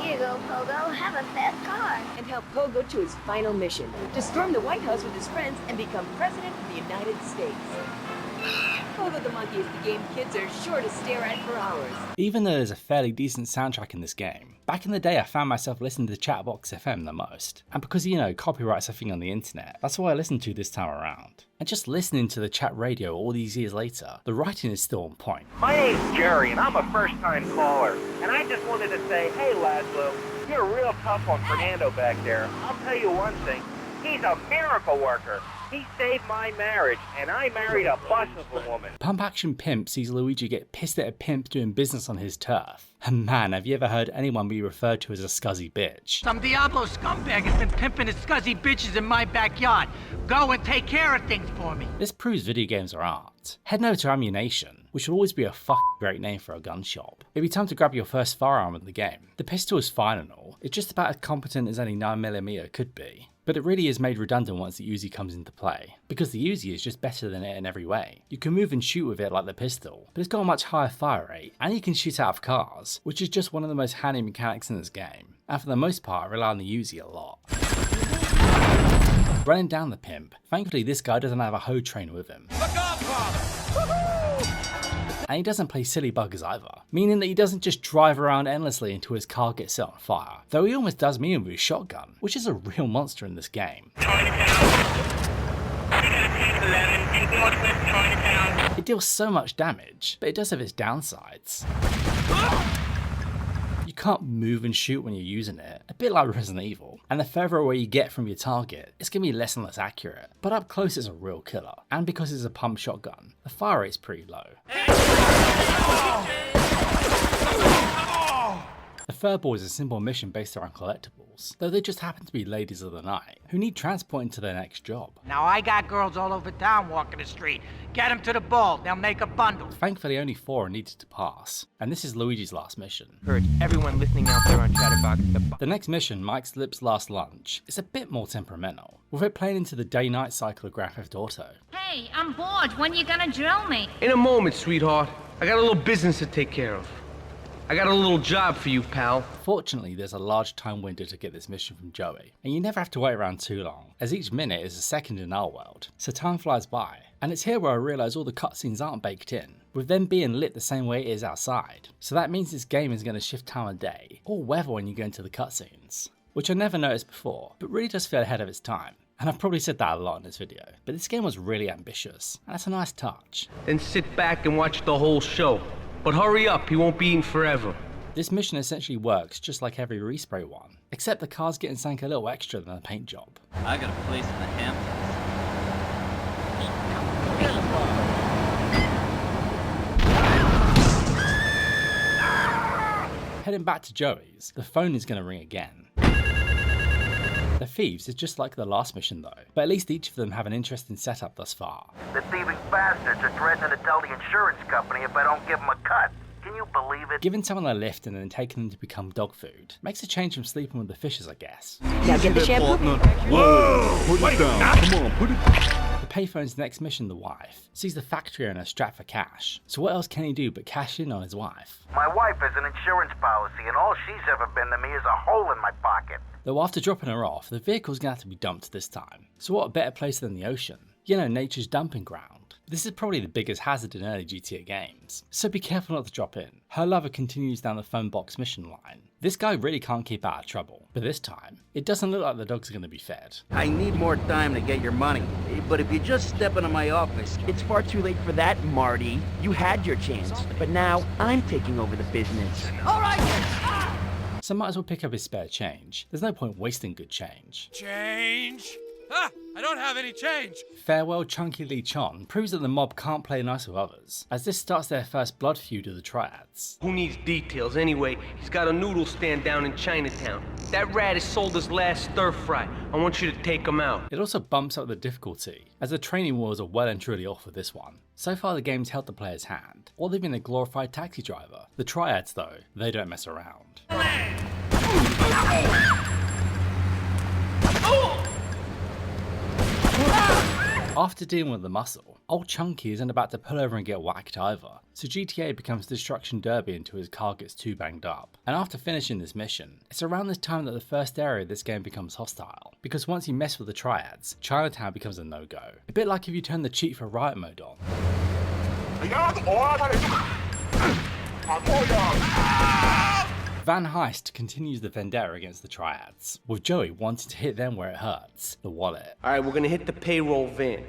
Here you go, Pogo. Have a fast car. And help Pogo to his final mission, to storm the White House with his friends and become President of the United States. Pogo the monkey is the game kids are sure to stare at for hours. Even though there's a fairly decent soundtrack in this game, back in the day I found myself listening to Chatbox FM the most. And because, you know, copyright's a thing on the internet, that's what I listened to this time around. And just listening to the chat radio all these years later, the writing is still on point. My name's Jerry, and I'm a first-time caller. And I just wanted to say, hey, Laszlo, you're real tough on Fernando back there. I'll tell you one thing, he's a miracle worker. He saved my marriage, and I married a bus of a woman. Pump Action Pimp sees Luigi get pissed at a pimp doing business on his turf. And man, have you ever heard anyone be referred to as a scuzzy bitch? Some Diablo scumbag has been pimping his scuzzy bitches in my backyard. Go and take care of things for me. This proves video games are art. Head over to Ammunition, which will always be a fucking great name for a gun shop. It'll be time to grab your first firearm in the game. The pistol is fine and all, it's just about as competent as any 9mm could be. But it really is made redundant once the Uzi comes into play, because the Uzi is just better than it in every way. You can move and shoot with it like the pistol, but it's got a much higher fire rate, and you can shoot out of cars, which is just one of the most handy mechanics in this game, and for the most part I rely on the Uzi a lot. Running down the pimp, thankfully this guy doesn't have a hoe train with him. And he doesn't play silly buggers either, meaning that he doesn't just drive around endlessly until his car gets set on fire, though he almost does me in with his shotgun, which is a real monster in this game. It deals so much damage, but it does have its downsides. You can't move and shoot when you're using it, a bit like Resident Evil, and the further away you get from your target, it's going to be less and less accurate, but up close it's a real killer, and because it's a pump shotgun, the fire rate's pretty low. The furball is a simple mission based around collectibles, though they just happen to be ladies of the night, who need transporting to their next job. Now I got girls all over town walking the street. Get them to the ball, they'll make a bundle. Thankfully only 4 are needed to pass, and this is Luigi's last mission. Urge everyone listening out there on Chatterbox. The next mission, Mike's Lip's Last Lunch, is a bit more temperamental, with it playing into the day-night cycle of Grand Theft Auto. Hey, I'm bored. When you gonna drill me? In a moment, sweetheart. I got a little business to take care of. I got a little job for you, pal. Fortunately, there's a large time window to get this mission from Joey, and you never have to wait around too long, as each minute is a second in our world, so time flies by. And it's here where I realise all the cutscenes aren't baked in, with them being lit the same way it is outside. So that means this game is going to shift time of day, or weather when you go into the cutscenes, which I never noticed before, but really does feel ahead of its time. And I've probably said that a lot in this video, but this game was really ambitious, and that's a nice touch. Then sit back and watch the whole show. But hurry up, he won't be in forever. This mission essentially works just like every respray one, except the car's getting sank a little extra than a paint job. I got a place in the Hamptons. Heading back to Joey's, the phone is going to ring again. The thieves is just like the last mission though, but at least each of them have an interesting setup thus far. The thieving bastards are threatening to tell the insurance company if I don't give them a cut. Can Can you believe it? Giving someone a lift and then taking them to become dog food makes a change from sleeping with the fishes, I guess. Now get the shampoo. Whoa! Put it down. Come on, put it down. The payphone's next mission, the wife, sees the factory owner strapped for cash. So what else can he do but cash in on his wife? My wife has an insurance policy, and all she's ever been to me is a hole in my pocket. Though after dropping her off, the vehicle's gonna have to be dumped this time. So what a better place than the ocean? You know, nature's dumping ground. This is probably the biggest hazard in early GTA games, so be careful not to drop in. Her lover continues down the phone box mission line. This guy really can't keep out of trouble, but this time, it doesn't look like the dog's gonna be fed. I need more time to get your money, but if you just step into my office... It's far too late for that, Marty. You had your chance, but now I'm taking over the business. So might as well pick up his spare change. There's no point wasting good change. Change? Ah, I don't have any change. Farewell Chunky Lee Chon proves that the mob can't play nice with others, as this starts their first blood feud of the triads. Who needs details anyway? He's got a noodle stand down in Chinatown. That rat has sold his last stir fry. I want you to take him out. It also bumps up the difficulty, as the training wheels are well and truly off with this one. So far the game's held the player's hand, or they've been a glorified taxi driver. The triads though, they don't mess around. After dealing with the muscle, old Chunky isn't about to pull over and get whacked either, so GTA becomes Destruction Derby until his car gets too banged up. And after finishing this mission, it's around this time that the first area of this game becomes hostile, because once you mess with the triads, Chinatown becomes a no-go. A bit like if you turn the cheat for riot mode on. Van Heist continues the vendetta against the triads, with Joey wanting to hit them where it hurts, the wallet. Alright, we're gonna hit the payroll van.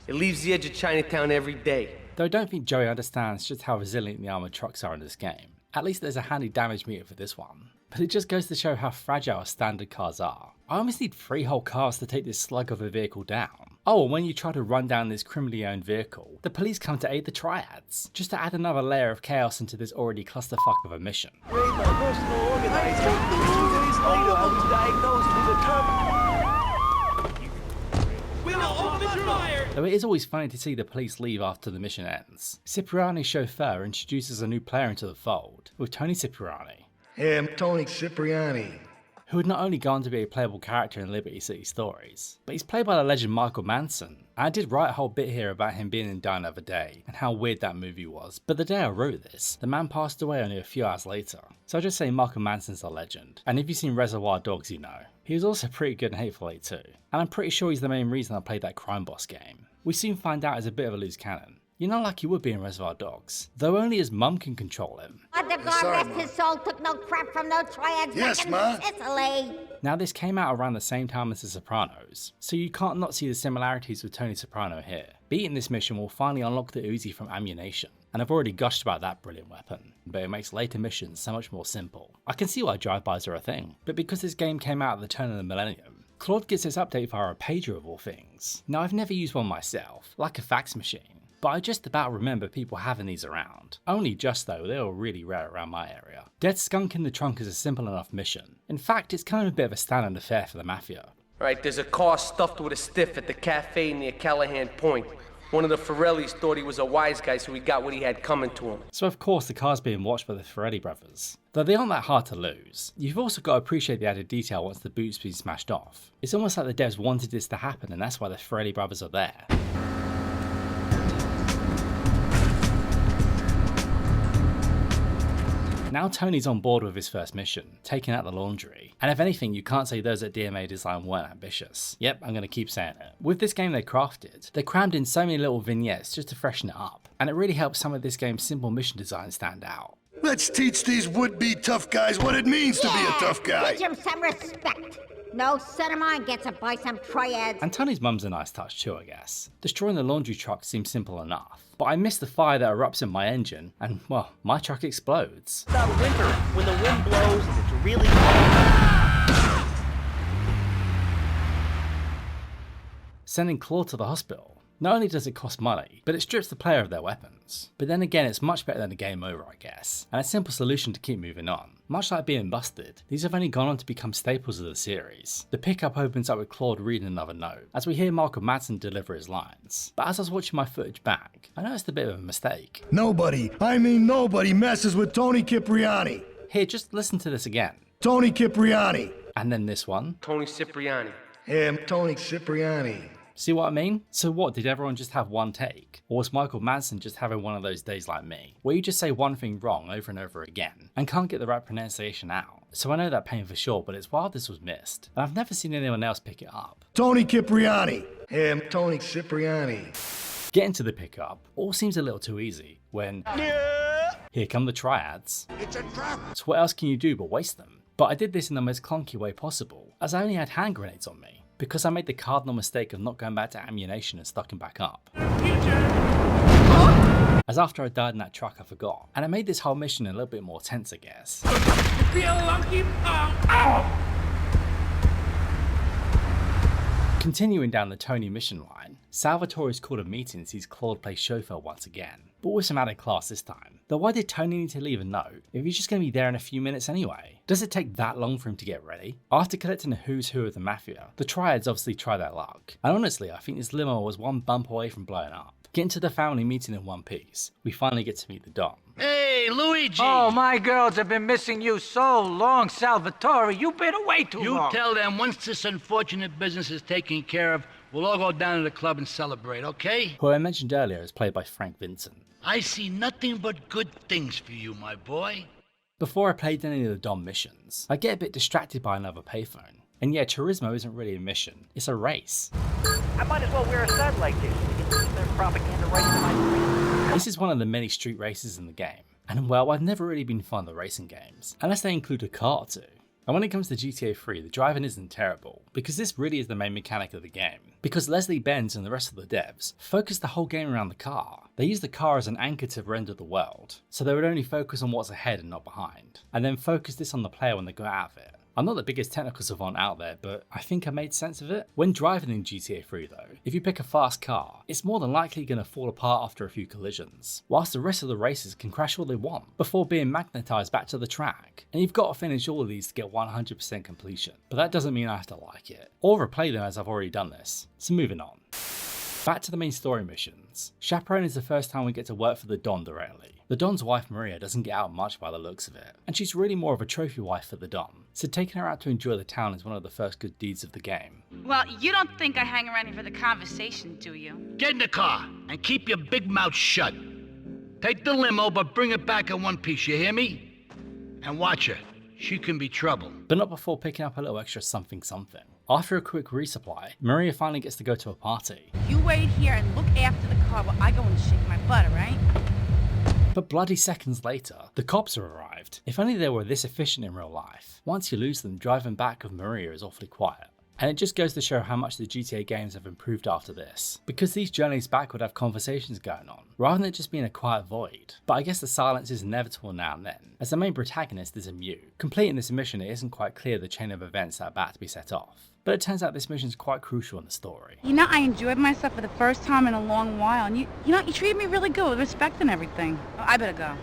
It leaves the edge of Chinatown every day. Though I don't think Joey understands just how resilient the armoured trucks are in this game. At least there's a handy damage meter for this one. But it just goes to show how fragile standard cars are. I almost need 3 whole cars to take this slug of a vehicle down. Oh, and when you try to run down this criminally owned vehicle, the police come to aid the triads, just to add another layer of chaos into this already clusterfuck of a mission. Ray, my personal organizer. 2 days later, I was diagnosed with a Though it is always funny to see the police leave after the mission ends. Cipriani's chauffeur introduces a new player into the fold, with Tony Cipriani. Yeah, I'm Tony Cipriani. Who would not only go on to be a playable character in Liberty City Stories, but he's played by the legend Michael Manson. And I did write a whole bit here about him being in Die Another Day, and how weird that movie was, but the day I wrote this, the man passed away only a few hours later. So I'll just say Michael Manson's a legend, and if you've seen Reservoir Dogs you know. He was also pretty good in Hateful Eight too, and I'm pretty sure he's the main reason I played that Crime Boss game. We soon find out he's a bit of a loose cannon. You're not like he would be in Reservoir Dogs, though only his mum can control him. The God rest his soul took no crap from no triads back in Sicily. Now this came out around the same time as The Sopranos, so you can't not see the similarities with Tony Soprano here. Beating this mission will finally unlock the Uzi from ammunition, and I've already gushed about that brilliant weapon, but it makes later missions so much more simple. I can see why drive-bys are a thing, but because this game came out at the turn of the millennium, Claude gets its update via a pager of all things. Now I've never used one myself, like a fax machine, but I just about remember people having these around. Only just though, they were really rare around my area. Dead Skunk in the Trunk is a simple enough mission. In fact, it's kind of a bit of a standard affair for the Mafia. Right, there's a car stuffed with a stiff at the cafe near Callahan Point. One of the Forellis thought he was a wise guy, so he got what he had coming to him. So of course the car's being watched by the Ferretti brothers. Though they aren't that hard to lose, you've also got to appreciate the added detail once the boot's been smashed off. It's almost like the devs wanted this to happen, and that's why the Ferretti brothers are there. Now Tony's on board with his first mission, taking out the laundry. And if anything, you can't say those at DMA Design weren't ambitious. Yep, I'm gonna keep saying it. With this game they crafted, they crammed in so many little vignettes just to freshen it up. And it really helps some of this game's simple mission design stand out. Let's teach these would-be tough guys what it means to be a tough guy. Teach him some respect. No son of mine gets to buy some triads. And Tony's mum's a nice touch too, I guess. Destroying the laundry truck seems simple enough. But I miss the fire that erupts in my engine, and, well, my truck explodes. It's not winter, when the wind blows and it's really cold. Sending Claude to the hospital. Not only does it cost money, but it strips the player of their weapons. But then again, it's much better than a game over, I guess, and a simple solution to keep moving on. Much like being busted, these have only gone on to become staples of the series. The pickup opens up with Claude reading another note, as we hear Michael Madsen deliver his lines. But as I was watching my footage back, I noticed a bit of a mistake. Nobody, I mean nobody, messes with Tony Cipriani. Here, just listen to this again. Tony Cipriani. And then this one. Tony Cipriani. Yeah, Tony Cipriani. See what I mean? So what, did everyone just have one take? Or was Michael Madsen just having one of those days like me, where you just say one thing wrong over and over again, and can't get the right pronunciation out? So I know that pain for sure, but it's wild this was missed, and I've never seen anyone else pick it up. Tony Cipriani. Yeah, Tony Cipriani. Getting to the pickup all seems a little too easy, when here come the triads. It's a trap. So what else can you do but waste them? But I did this in the most clunky way possible, as I only had hand grenades on me, because I made the cardinal mistake of not going back to ammunition and stocking back up. As after I died in that truck I forgot, and it made this whole mission a little bit more tense I guess. Continuing down the Tony mission line, Salvatore is called a meeting and sees Claude play chauffeur once again, but with some added class this time. Though why did Tony need to leave a note if he's just going to be there in a few minutes anyway? Does it take that long for him to get ready? After collecting a who's who of the mafia, the triads obviously try their luck, and honestly I think this limo was one bump away from blowing up. Getting to the family meeting in one piece, we finally get to meet the Don. Hey, Luigi! Oh, my girls have been missing you so long, Salvatore. You've been away too long. You tell them once this unfortunate business is taken care of, we'll all go down to the club and celebrate, okay? Who I mentioned earlier is played by Frank Vincent. I see nothing but good things for you, my boy. Before I played any of the Don missions, I get a bit distracted by another payphone. And yeah, Turismo isn't really a mission, it's a race. I might as well wear a stud like this. Their propaganda right to my face. This is one of the many street races in the game. And well, I've never really been fond of racing games, unless they include a car or two. And when it comes to GTA 3, the driving isn't terrible, because this really is the main mechanic of the game. Because Leslie Benz and the rest of the devs focus the whole game around the car. They use the car as an anchor to render the world, so they would only focus on what's ahead and not behind, and then focus this on the player when they go out of it. I'm not the biggest technical savant out there, but I think I made sense of it. When driving in GTA 3 though, if you pick a fast car, it's more than likely going to fall apart after a few collisions, whilst the rest of the races can crash all they want before being magnetised back to the track. And you've got to finish all of these to get 100% completion, but that doesn't mean I have to like it, or replay them as I've already done this. So moving on. Back to the main story missions. Chaperone is the first time we get to work for the Don directly. The Don's wife Maria doesn't get out much by the looks of it, and she's really more of a trophy wife for the Don, so taking her out to enjoy the town is one of the first good deeds of the game. Well, you don't think I hang around here for the conversation, do you? Get in the car and keep your big mouth shut. Take the limo, but bring it back in one piece, you hear me? And watch her. She can be trouble. But not before picking up a little extra something something. After a quick resupply, Maria finally gets to go to a party. You wait here and look after the car while I go and shake my butt, right? But bloody seconds later, the cops have arrived. If only they were this efficient in real life. Once you lose them, driving back with Maria is awfully quiet. And it just goes to show how much the GTA games have improved after this, because these journeys back would have conversations going on, rather than it just being a quiet void. But I guess the silence is inevitable now and then, as the main protagonist is a mute. Completing this mission, it isn't quite clear the chain of events that are about to be set off. But it turns out this mission is quite crucial in the story. You know, I enjoyed myself for the first time in a long while, and you treated me really good with respect and everything. Oh, I better go.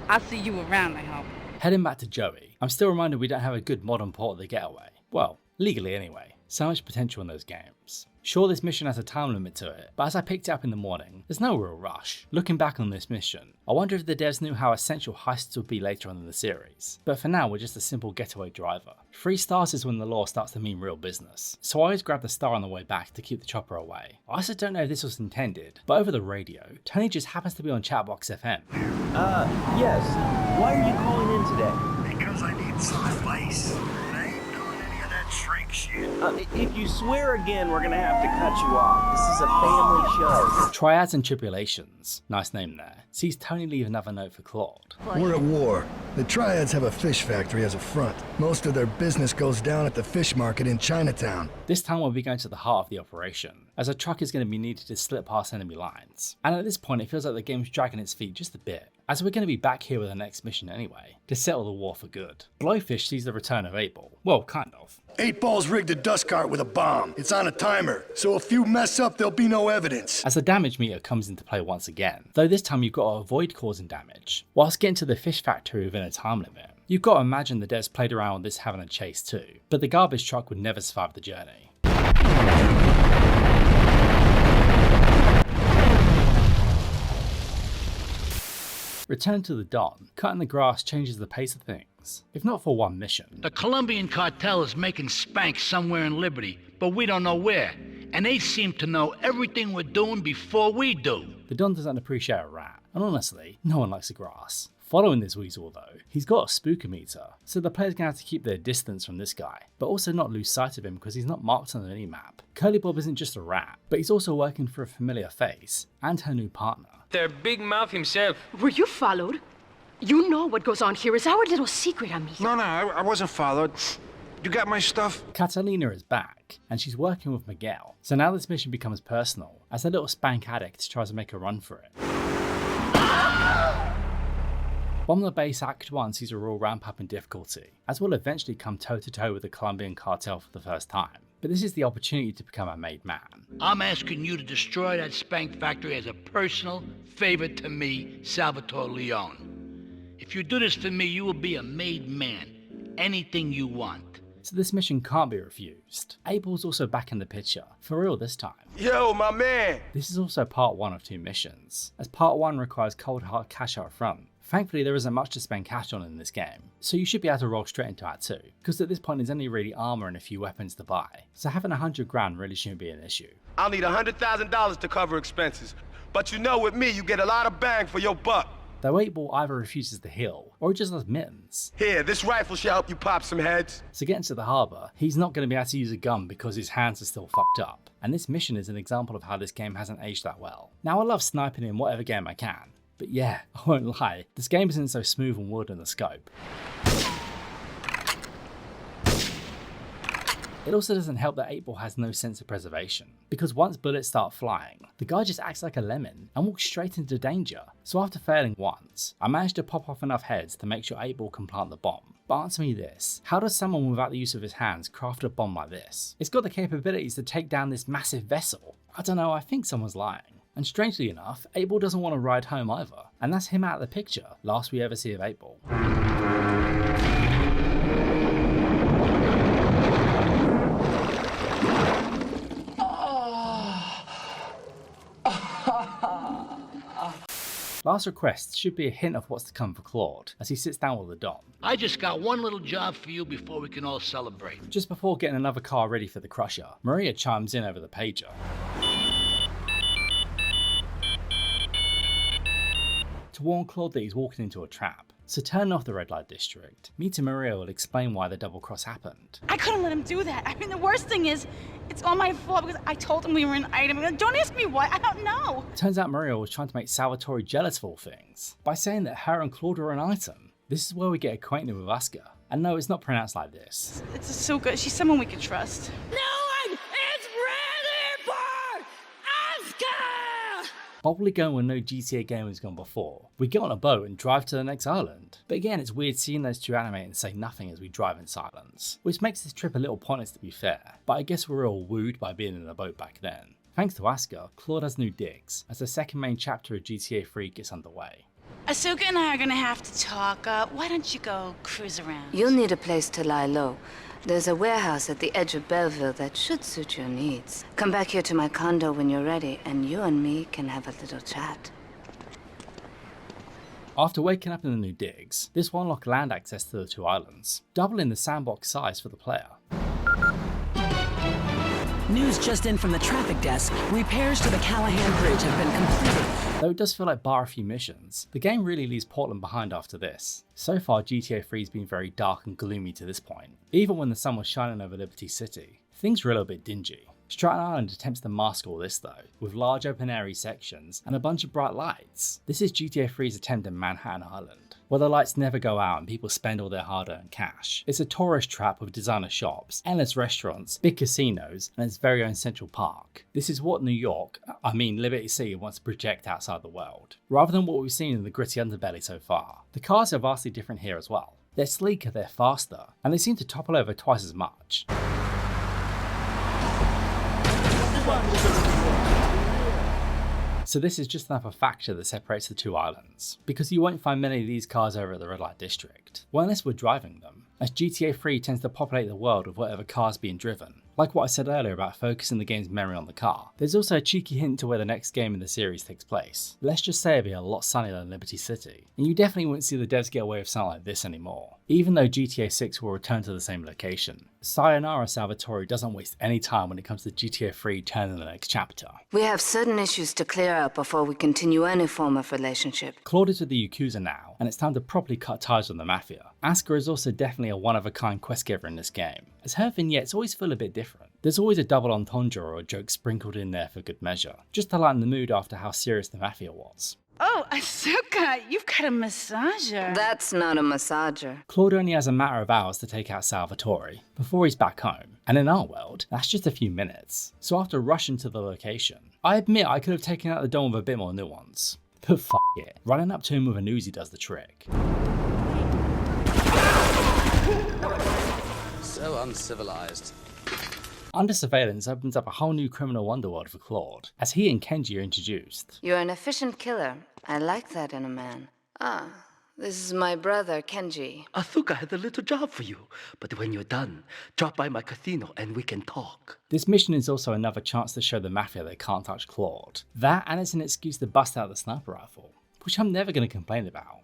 I'll see you around, I hope. Heading back to Joey, I'm still reminded we don't have a good modern port of The Getaway. Well, legally anyway. So much potential in those games. Sure, this mission has a time limit to it, but as I picked it up in the morning, there's no real rush. Looking back on this mission, I wonder if the devs knew how essential heists would be later on in the series. But for now, we're just a simple getaway driver. 3 stars is when the law starts to mean real business, so I always grab the star on the way back to keep the chopper away. I also don't know if this was intended, but over the radio, Tony just happens to be on Chatbox FM. Yes. Why are you calling in today? Because I need some advice. Shrink shit. If you swear again, we're gonna have to cut you off. This is a family show. Triads and Tribulations, nice name there, sees Tony leave another note for Claude. We're at war. The Triads have a fish factory as a front. Most of their business goes down at the fish market in Chinatown. This time we'll be going to the heart of the operation, as a truck is going to be needed to slip past enemy lines. And at this point it feels like the game's dragging its feet just a bit, as we're going to be back here with the next mission anyway, to settle the war for good. Blowfish sees the return of Abel. Well, kind of. 8-Ball's rigged a dust cart with a bomb. It's on a timer, so if you mess up, there'll be no evidence. As the damage meter comes into play once again, though this time you've got to avoid causing damage, whilst getting to the fish factory within a time limit. You've got to imagine the devs played around with this having a chase too, but the garbage truck would never survive the journey. Return to the dawn. Cutting the grass changes the pace of things, if not for one mission. The Colombian cartel is making spank somewhere in Liberty, but we don't know where. And they seem to know everything we're doing before we do. The Don doesn't appreciate a rat, and honestly, no one likes the grass. Following this weasel though, he's got a spookometer, so the player's gonna have to keep their distance from this guy, but also not lose sight of him because he's not marked on the minimap. Curly Bob isn't just a rat, but he's also working for a familiar face, and her new partner. Their big mouth himself. Were you followed? You know what goes on here is our little secret, amigo. No, I wasn't followed. You got my stuff? Catalina is back, and she's working with Miguel, so now this mission becomes personal, as a little spank addict tries to make a run for it. Bomb the Base Act 1 sees a real ramp up in difficulty, as we'll eventually come toe to toe with the Colombian cartel for the first time. But this is the opportunity to become a made man. I'm asking you to destroy that spank factory as a personal favor to me, Salvatore Leone. If you do this for me, you will be a made man. Anything you want. So this mission can't be refused. Abel's also back in the picture, for real this time. Yo, my man! This is also part 1 of 2 missions, as part 1 requires cold hard cash out front. Thankfully there isn't much to spend cash on in this game, so you should be able to roll straight into Act 2, because at this point there's only really armor and a few weapons to buy, so having 100 grand really shouldn't be an issue. I'll need $100,000 to cover expenses, but you know with me you get a lot of bang for your buck. Though 8-Ball either refuses to heal, or he just has mittens. Here, this rifle should help you pop some heads. So getting to the harbour, he's not going to be able to use a gun because his hands are still fucked up, and this mission is an example of how this game hasn't aged that well. Now I love sniping in whatever game I can, but yeah, I won't lie, this game isn't so smooth and wood in the scope. It also doesn't help that 8-Ball has no sense of preservation, because once bullets start flying, the guy just acts like a lemon and walks straight into danger. So after failing once, I managed to pop off enough heads to make sure 8-Ball can plant the bomb. But answer me this, how does someone without the use of his hands craft a bomb like this? It's got the capabilities to take down this massive vessel. I don't know, I think someone's lying. And strangely enough, 8-Ball doesn't want to ride home either, and that's him out of the picture, last we ever see of 8-Ball. Last request should be a hint of what's to come for Claude, as he sits down with the Don. I just got one little job for you before we can all celebrate. Just before getting another car ready for the Crusher, Maria chimes in over the pager. To warn Claude that he's walking into a trap. So turn off the red light district. Meeting Maria will explain why the double cross happened. I couldn't let him do that. I mean, the worst thing is, it's all my fault because I told him we were an item. Don't ask me why, I don't know. Turns out Maria was trying to make Salvatore jealous of all things, by saying that her and Claude were an item. This is where we get acquainted with Oscar. And no, it's not pronounced like this. It's so good. She's someone we could trust. No one is ready for Oscar! Probably going where no GTA game has gone before. We get on a boat and drive to the next island. But again, it's weird seeing those two animate and say nothing as we drive in silence, which makes this trip a little pointless to be fair, but I guess we're all wooed by being in a boat back then. Thanks to Asuka, Claude has new digs, as the second main chapter of GTA 3 gets underway. Asuka and I are gonna have to talk. Why don't you go cruise around? You'll need a place to lie low. There's a warehouse at the edge of Belleville that should suit your needs. Come back here to my condo when you're ready, and you and me can have a little chat. After waking up in the new digs, this will unlock land access to the two islands, doubling the sandbox size for the player. News just in from the traffic desk. Repairs to the Callahan Bridge have been completed. Though it does feel like bar a few missions, the game really leaves Portland behind after this. So far, GTA 3 has been very dark and gloomy to this point. Even when the sun was shining over Liberty City, things were a little bit dingy. Staunton Island attempts to mask all this though, with large open airy sections and a bunch of bright lights. This is GTA 3's attempt at Manhattan Island, where the lights never go out and people spend all their hard-earned cash. It's a tourist trap with designer shops, endless restaurants, big casinos, and its very own Central Park. This is what Liberty City wants to project outside the world, rather than what we've seen in the gritty underbelly so far. The cars are vastly different here as well. They're sleeker, they're faster, and they seem to topple over twice as much. so this is just another factor that separates the two islands, because you won't find many of these cars over at the red light district, well, unless we're driving them, as GTA 3 tends to populate the world with whatever car's being driven. Like what I said earlier about focusing the game's memory on the car, there's also a cheeky hint to where the next game in the series takes place. Let's just say it'd be a lot sunnier than Liberty City, and you definitely wouldn't see the devs get away with something like this anymore, even though GTA 6 will return to the same location. Sayonara Salvatore doesn't waste any time when it comes to GTA 3 turning the next chapter. We have certain issues to clear up before we continue any form of relationship. Claude is with the Yakuza now, and it's time to properly cut ties with the Mafia. Asuka is also definitely a one-of-a-kind quest giver in this game, as her vignettes always feel a bit different. There's always a double entendre or a joke sprinkled in there for good measure, just to lighten the mood after how serious the Mafia was. Oh, Asuka, you've got a massager. That's not a massager. Claude only has a matter of hours to take out Salvatore before he's back home, and in our world, that's just a few minutes. So after rushing to the location, I admit I could have taken out the Don with a bit more nuance. But f it, running up to him with an Uzi does the trick. So uncivilized. Under Surveillance opens up a whole new criminal underworld for Claude, as he and Kenji are introduced. You're an efficient killer. I like that in a man. Ah, this is my brother, Kenji. Asuka has a little job for you, but when you're done, drop by my casino and we can talk. This mission is also another chance to show the Mafia they can't touch Claude. That, and it's an excuse to bust out the sniper rifle, which I'm never going to complain about.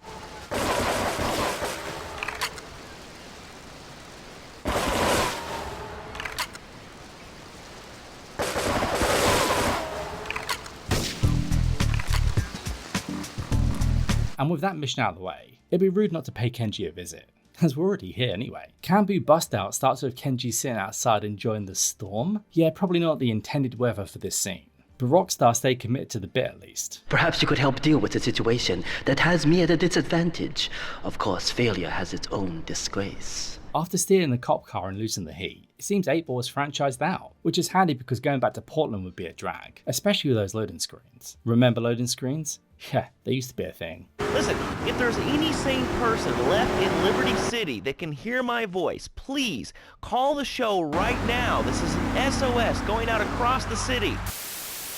And with that mission out of the way, it'd be rude not to pay Kenji a visit, as we're already here anyway. Kambu Bust Out starts with Kenji sitting outside enjoying the storm. Yeah, probably not the intended weather for this scene, but Rockstar stayed committed to the bit at least. Perhaps you could help deal with a situation that has me at a disadvantage. Of course, failure has its own disgrace. After stealing the cop car and losing the heat, it seems 8-Ball is franchised out, which is handy because going back to Portland would be a drag, especially with those loading screens. Remember loading screens? Yeah, they used to be a thing. Listen, if there's any sane person left in Liberty City that can hear my voice, please call the show right now. This is an SOS going out across the city.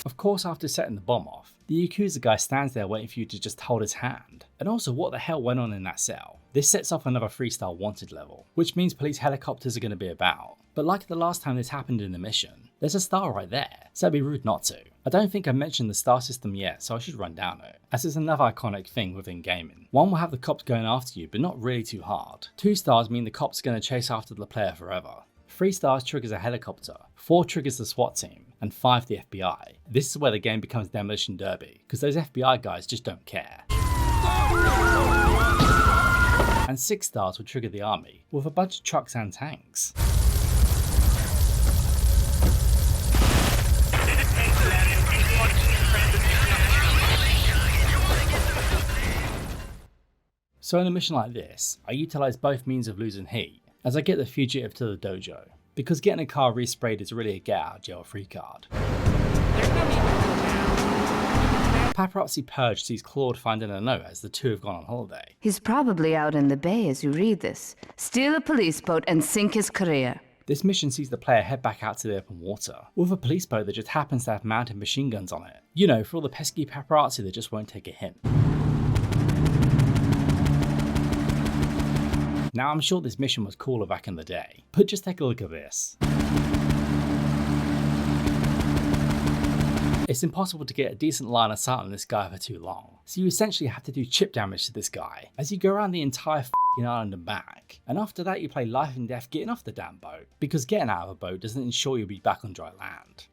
Of course, after setting the bomb off, the Yakuza guy stands there waiting for you to just hold his hand. And also, what the hell went on in that cell? This sets off another 3-star wanted level, which means police helicopters are going to be about. But like the last time this happened in the mission, there's a star right there, so it'd be rude not to. I don't think I mentioned the star system yet, so I should run down it, as it's another iconic thing within gaming. 1 will have the cops going after you, but not really too hard. 2 stars mean the cops are going to chase after the player forever. 3 stars triggers a helicopter, 4 triggers the SWAT team, and 5 the FBI. This is where the game becomes Demolition Derby, because those FBI guys just don't care. And 6 stars will trigger the army, with a bunch of trucks and tanks. So in a mission like this, I utilise both means of losing heat, as I get the fugitive to the dojo, because getting a car resprayed is really a get out of jail free card. Paparazzi Purge sees Claude finding a note as the two have gone on holiday. He's probably out in the bay as you read this. Steal a police boat and sink his career. This mission sees the player head back out to the open water, with a police boat that just happens to have mounted machine guns on it. You know, for all the pesky paparazzi that just won't take a hint. Now I'm sure this mission was cooler back in the day, but just take a look at this. It's impossible to get a decent line of sight on this guy for too long, so you essentially have to do chip damage to this guy as you go around the entire f***ing island and back, and after that you play life and death getting off the damn boat, because getting out of a boat doesn't ensure you'll be back on dry land.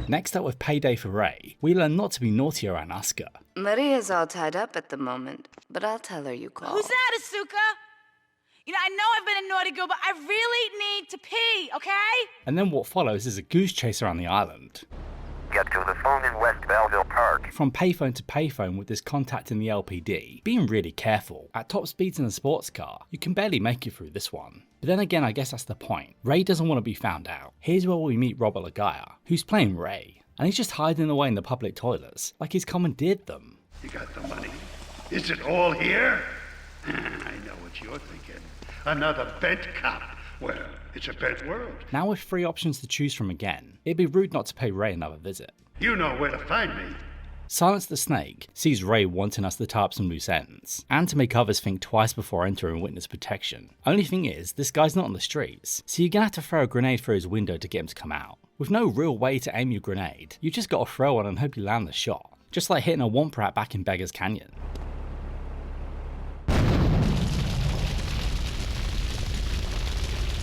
Next up with Payday for Ray, we learn not to be naughty around Asuka. Maria's all tied up at the moment, but I'll tell her you called. Who's that, Asuka? You know, I know I've been a naughty girl, but I really need to pee, okay? And then what follows is a goose chase around the island. Get to the phone in West Belleville Park. From payphone to payphone with this contact in the LPD, being really careful. At top speeds in a sports car, you can barely make it through this one. But then again, I guess that's the point. Ray doesn't want to be found out. Here's where we meet Robert Lagaya, who's playing Ray. And he's just hiding away in the public toilets, like he's commandeered them. You got the money. Is it all here? I know what you're thinking. Another bent cop Well, it's a pet world. Now with 3 options to choose from again, it'd be rude not to pay Ray another visit. You know where to find me. Silence the Snake sees Ray wanting us to tie up some loose ends, and to make others think twice before entering witness protection. Only thing is, this guy's not on the streets, so you're gonna have to throw a grenade through his window to get him to come out. With no real way to aim your grenade, you just gotta throw one and hope you land the shot. Just like hitting a Womp Rat back in Beggar's Canyon.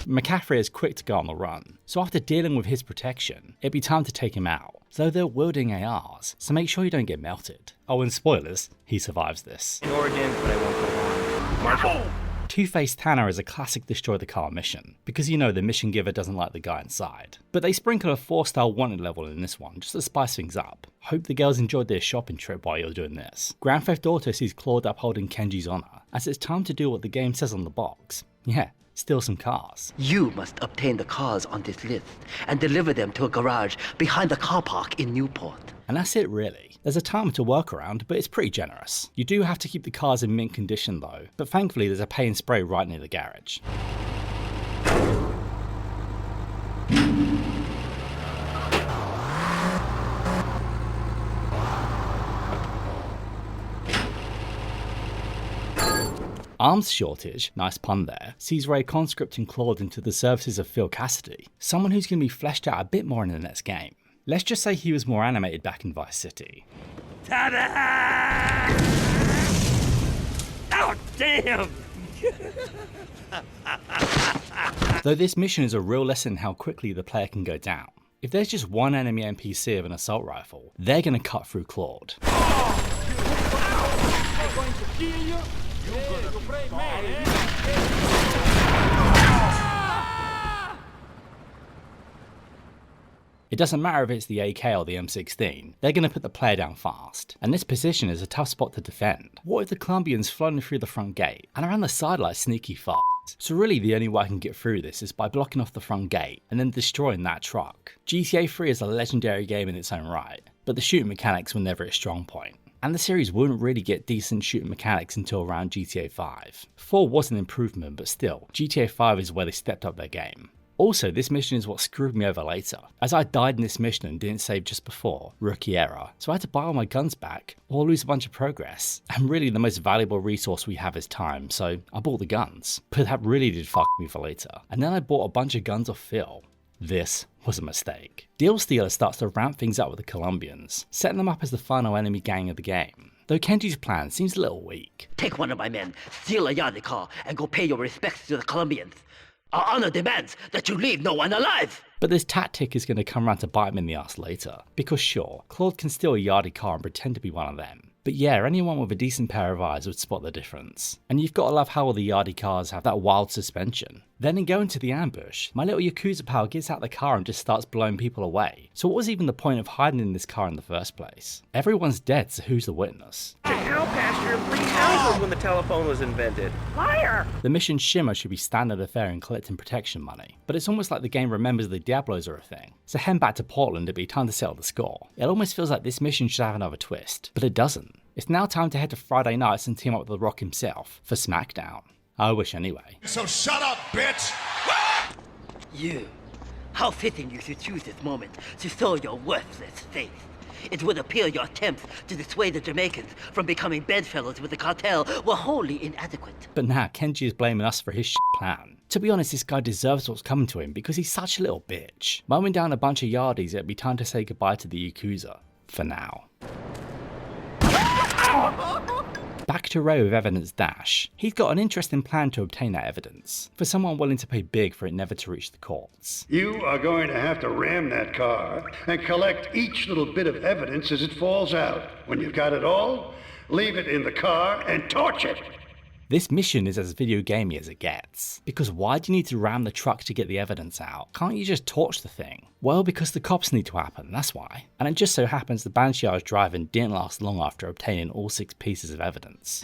McCaffrey is quick to go on the run, so after dealing with his protection, it'd be time to take him out, though they're wielding ARs, so make sure you don't get melted. Oh, and spoilers, he survives this. In origin, but I won't go on. Marshall! Two-Face Tanner is a classic destroy the car mission, because you know the mission giver doesn't like the guy inside. But they sprinkle a 4-star wanted level in this one, just to spice things up. Hope the girls enjoyed their shopping trip while you're doing this. Grand Theft Auto sees Claude upholding Kenji's honor, as it's time to do what the game says on the box. Yeah, steal some cars. You must obtain the cars on this list and deliver them to a garage behind the car park in Newport. And that's it really. There's a timer to work around, but it's pretty generous. You do have to keep the cars in mint condition though, but thankfully there's a pay and spray right near the garage. Arms shortage, nice pun there, sees Ray conscripting Claude into the services of Phil Cassidy, someone who's going to be fleshed out a bit more in the next game. Let's just say he was more animated back in Vice City. Ta-da! Oh, damn! Though this mission is a real lesson in how quickly the player can go down. If there's just one enemy NPC of an assault rifle, they're going to cut through Claude. I'm going to kill you. You're a brave man, eh? It doesn't matter if it's the AK or the M16, they're going to put the player down fast, and this position is a tough spot to defend. What if the Colombians flooding through the front gate, and around the side like sneaky farts? So really the only way I can get through this is by blocking off the front gate, and then destroying that truck. GTA 3 is a legendary game in its own right, but the shooting mechanics were never its strong point. And the series wouldn't really get decent shooting mechanics until around GTA 5. 4 was an improvement, but still, GTA 5 is where they stepped up their game. Also, this mission is what screwed me over later, as I died in this mission and didn't save just before, rookie error, so I had to buy all my guns back, or lose a bunch of progress. And really the most valuable resource we have is time, so I bought the guns. But that really did fuck me for later. And then I bought a bunch of guns off Phil. This was a mistake. Deal Stealer starts to ramp things up with the Colombians, setting them up as the final enemy gang of the game. Though Kenji's plan seems a little weak. Take one of my men, steal a Yachty car, and go pay your respects to the Colombians. Our honor demands that you leave no one alive! But this tactic is going to come around to bite him in the ass later. Because sure, Claude can steal a Yachty car and pretend to be one of them. But yeah, anyone with a decent pair of eyes would spot the difference. And you've got to love how all the Yachty cars have that wild suspension. Then in going to the ambush, my little Yakuza pal gets out the car and just starts blowing people away. So what was even the point of hiding in this car in the first place? Everyone's dead, so who's the witness? Cow pasture and 3 houses when the telephone was invented. Liar! The mission Shimmer should be standard affair in collecting protection money, but it's almost like the game remembers the Diablos are a thing. So head back to Portland, it'd be time to settle the score. It almost feels like this mission should have another twist, but it doesn't. It's now time to head to Friday nights and team up with The Rock himself for SmackDown. I wish anyway. So shut up, bitch! You. How fitting you should choose this moment to show your worthless face. It would appear your attempts to dissuade the Jamaicans from becoming bedfellows with the cartel were wholly inadequate. But now Kenji is blaming us for his shit plan. To be honest, this guy deserves what's coming to him because he's such a little bitch. Mowing down a bunch of yardies, it'd be time to say goodbye to the Yakuza. For now. Back to Ray with evidence dash. He's got an interesting plan to obtain that evidence, for someone willing to pay big for it never to reach the courts. You are going to have to ram that car and collect each little bit of evidence as it falls out. When you've got it all, leave it in the car and torch it. This mission is as video gamey as it gets. Because why do you need to ram the truck to get the evidence out? Can't you just torch the thing? Well, because the cops need to happen, that's why. And it just so happens the Banshee I was driving didn't last long after obtaining all 6 pieces of evidence.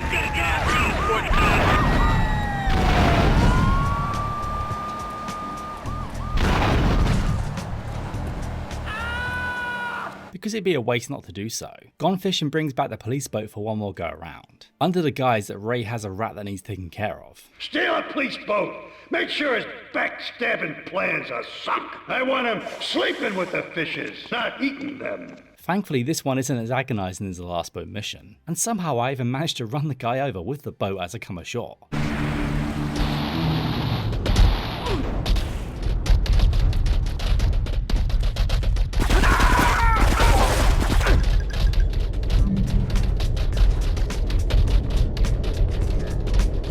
because it'd be a waste not to do so. Gone Fishing brings back the police boat for one more go around, under the guise that Ray has a rat that needs taken care of. Steal a police boat! Make sure his backstabbing plans are sunk! I want him sleeping with the fishes, not eating them! Thankfully, this one isn't as agonising as the last boat mission, and somehow I even managed to run the guy over with the boat as I come ashore.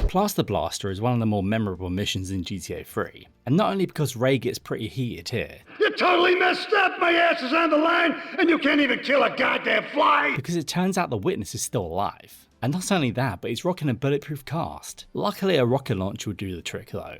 Plaster Blaster is one of the more memorable missions in GTA 3, and not only because Ray gets pretty heated here. You totally messed up! My ass is on the line, and you can't even kill a goddamn fly! Because it turns out the witness is still alive. And not only that, but he's rocking a bulletproof cast. Luckily a rocket launcher would do the trick though.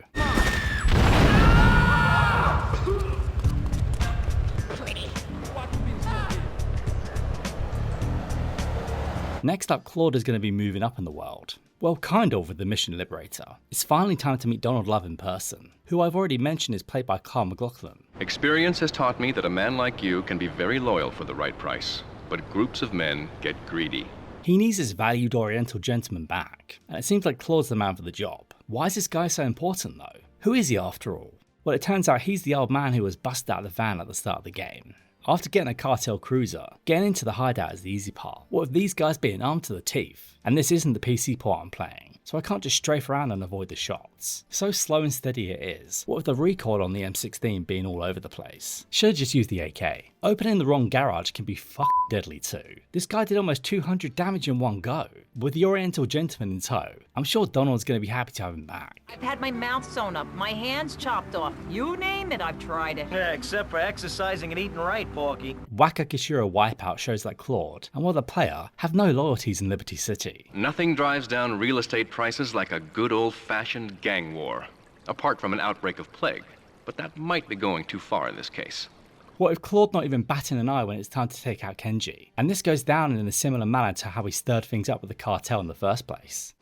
Next up, Claude is going to be moving up in the world. Well, kind of with the Mission Liberator. It's finally time to meet Donald Love in person, who I've already mentioned is played by Carl McLaughlin. Experience has taught me that a man like you can be very loyal for the right price, but groups of men get greedy. He needs his valued Oriental gentleman back, and it seems like Claude's the man for the job. Why is this guy so important though? Who is he after all? Well, it turns out he's the old man who was busted out of the van at the start of the game. After getting a cartel cruiser, getting into the hideout is the easy part. What with these guys being armed to the teeth? And this isn't the PC port I'm playing, so I can't just strafe around and avoid the shots. So slow and steady it is. What with the recoil on the M16 being all over the place? Should've just used the AK. Opening the wrong garage can be fucking deadly too. This guy did almost 200 damage in one go. With the Oriental gentleman in tow, I'm sure Donald's gonna be happy to have him back. I've had my mouth sewn up, my hands chopped off. You name it, I've tried it. Yeah, except for exercising and eating right, Porky. Wakakishiro Wipeout shows that Claude and the player have no loyalties in Liberty City. Nothing drives down real estate prices like a good old-fashioned gang war, apart from an outbreak of plague. But that might be going too far in this case. What if Claude not even batting an eye when it's time to take out Kenji? And this goes down in a similar manner to how he stirred things up with the cartel in the first place.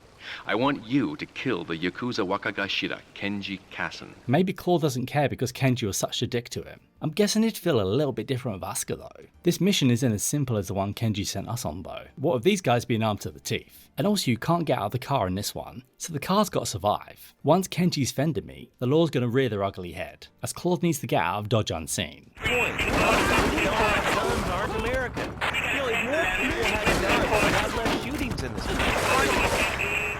I want you to kill the Yakuza Wakagashira, Kenji Kassen. Maybe Claude doesn't care because Kenji was such a dick to him. I'm guessing he'd feel a little bit different with Asuka though. This mission isn't as simple as the one Kenji sent us on though. What with these guys being armed to the teeth? And also you can't get out of the car in this one, so the car's got to survive. Once Kenji's fended me, the law's gonna rear their ugly head, as Claude needs to get out of Dodge unseen. Guns aren't American. Really, more people had guns, had less shootings in this country.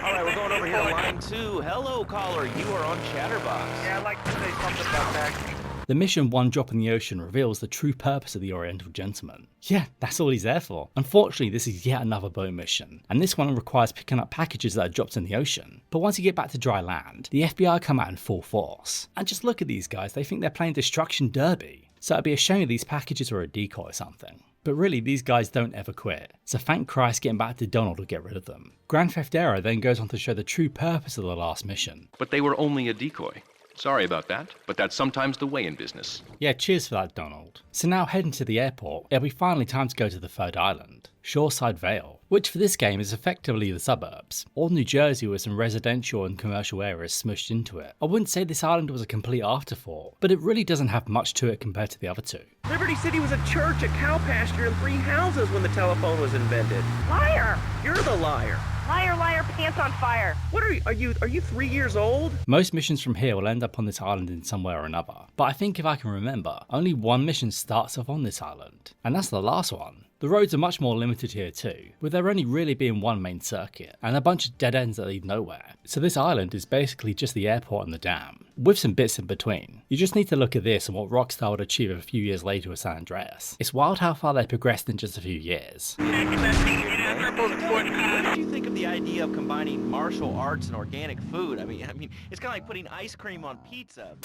Alright, we're going over here to line 2. Hello, caller. You are on Chatterbox. Yeah, I'd like to say something about that. The mission One Drop in the Ocean reveals the true purpose of the Oriental Gentleman. Yeah, that's all he's there for. Unfortunately, this is yet another boat mission, and this one requires picking up packages that are dropped in the ocean. But once you get back to dry land, the FBI come out in full force. And just look at these guys, they think they're playing Destruction Derby. So it'd be a shame if these packages were a decoy or something. But really, these guys don't ever quit, so thank Christ getting back to Donald will get rid of them. Grand Theft Auto then goes on to show the true purpose of the last mission. But they were only a decoy. Sorry about that, but that's sometimes the way in business. Yeah, cheers for that, Donald. So now heading to the airport, it'll be finally time to go to the third island, Shoreside Vale, which for this game is effectively the suburbs, or New Jersey with some residential and commercial areas smushed into it. I wouldn't say this island was a complete afterthought, but it really doesn't have much to it compared to the other two. Liberty City was a church, a cow pasture, and 3 houses when the telephone was invented. Liar! You're the liar. Liar, liar, pants on fire. What are you 3 years old? Most missions from here will end up on this island in some way or another, but I think if I can remember, only one mission starts off on this island, and that's the last one. The roads are much more limited here too, with there only really being one main circuit, and a bunch of dead ends that lead nowhere. So this island is basically just the airport and the dam, with some bits in between. You just need to look at this and what Rockstar would achieve a few years later with San Andreas. It's wild how far they progressed in just a few years. What did you think of the idea of combining martial arts and organic food? I mean, it's kind of like putting ice cream on pizza.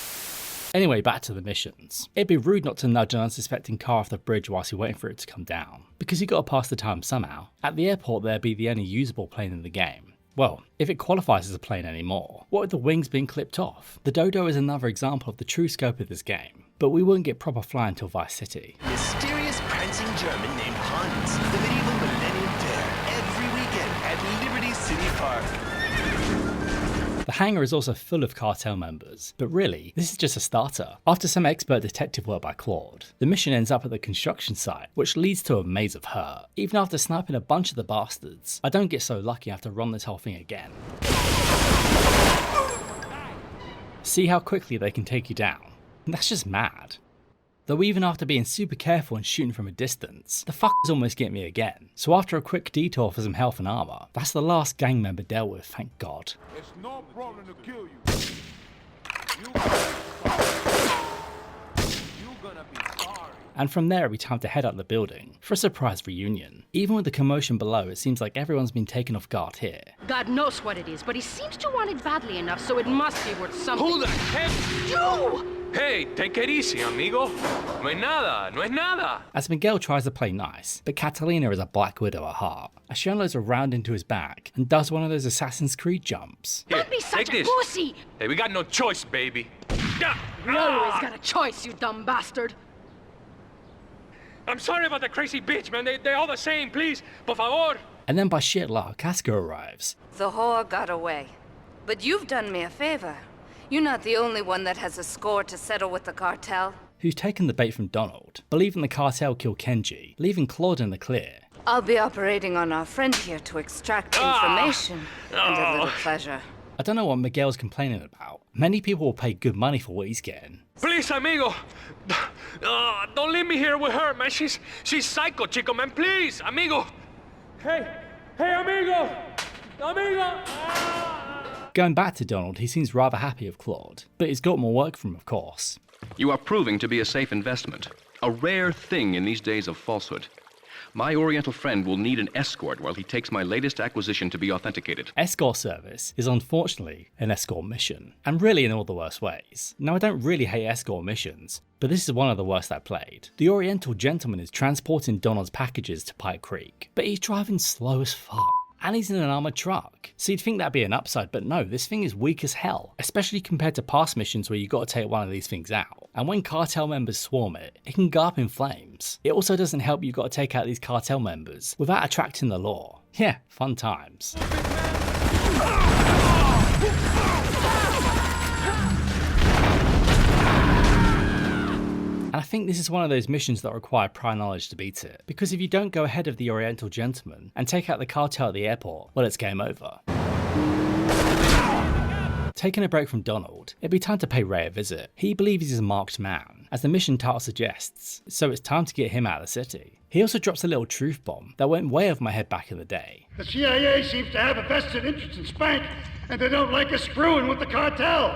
Anyway, back to the missions. It'd be rude not to nudge an unsuspecting car off the bridge whilst you're waiting for it to come down, because you gotta pass the time somehow. At the airport there'd be the only usable plane in the game. Well, if it qualifies as a plane anymore, what with the wings being clipped off? The Dodo is another example of the true scope of this game, but we wouldn't get proper flying until Vice City. Mysterious prancing German named Hans, the medieval Millennium Fair, every weekend at Liberty City Park. The hangar is also full of cartel members, but really, this is just a starter. After some expert detective work by Claude, the mission ends up at the construction site, which leads to a maze of hurt. Even after sniping a bunch of the bastards, I don't get so lucky I have to run this whole thing again. See how quickly they can take you down? That's just mad. Though even after being super careful and shooting from a distance, the fuckers almost get me again. So after a quick detour for some health and armor, that's the last gang member dealt with, thank God. It's no problem to kill you. You're gonna be sorry. And from there it'll be time to head up the building for a surprise reunion. Even with the commotion below, it seems like everyone's been taken off guard here. God knows what it is, but he seems to want it badly enough, so it must be worth something. Who the heck? You! Hey, take it easy, amigo. No es nada, no es nada. As Miguel tries to play nice, but Catalina is a Black Widow at heart, as she unloads a round into his back and does one of those Assassin's Creed jumps. Here, Don't be such take a this. pussy! Hey, we got no choice, baby. We always got a choice, you dumb bastard. I'm sorry about the crazy bitch, man. They're all the same, please. Por favor. And then by sheer luck, Casco arrives. The whore got away. But you've done me a favor. You're not the only one that has a score to settle with the cartel. Who's taken the bait from Donald, believing the cartel killed Kenji, leaving Claude in the clear. I'll be operating on our friend here to extract information and a little pleasure. I don't know what Miguel's complaining about. Many people will pay good money for what he's getting. Please, amigo. Don't leave me here with her, man. She's psycho, chico, man. Please, amigo. Hey, amigo. Amigo. Going back to Donald, he seems rather happy of Claude, but he's got more work from him, of course. You are proving to be a safe investment, a rare thing in these days of falsehood. My Oriental friend will need an escort while he takes my latest acquisition to be authenticated. Escort service is unfortunately an escort mission, and really in all the worst ways. Now, I don't really hate escort missions, but this is one of the worst I've played. The Oriental gentleman is transporting Donald's packages to Pike Creek, but he's driving slow as fuck. And he's in an armoured truck. So you'd think that'd be an upside, but no, this thing is weak as hell, especially compared to past missions where you got to take one of these things out. And when cartel members swarm it, it can go up in flames. It also doesn't help you got to take out these cartel members without attracting the law. Yeah, fun times. And I think this is one of those missions that require prior knowledge to beat it, because if you don't go ahead of the Oriental gentleman and take out the cartel at the airport, well, it's game over. Taking a break from Donald, it'd be time to pay Ray a visit. He believes he's a marked man, as the mission title suggests, so it's time to get him out of the city. He also drops a little truth bomb that went way over my head back in the day. The CIA seems to have a vested interest in Spank, and they don't like us screwing with the cartel.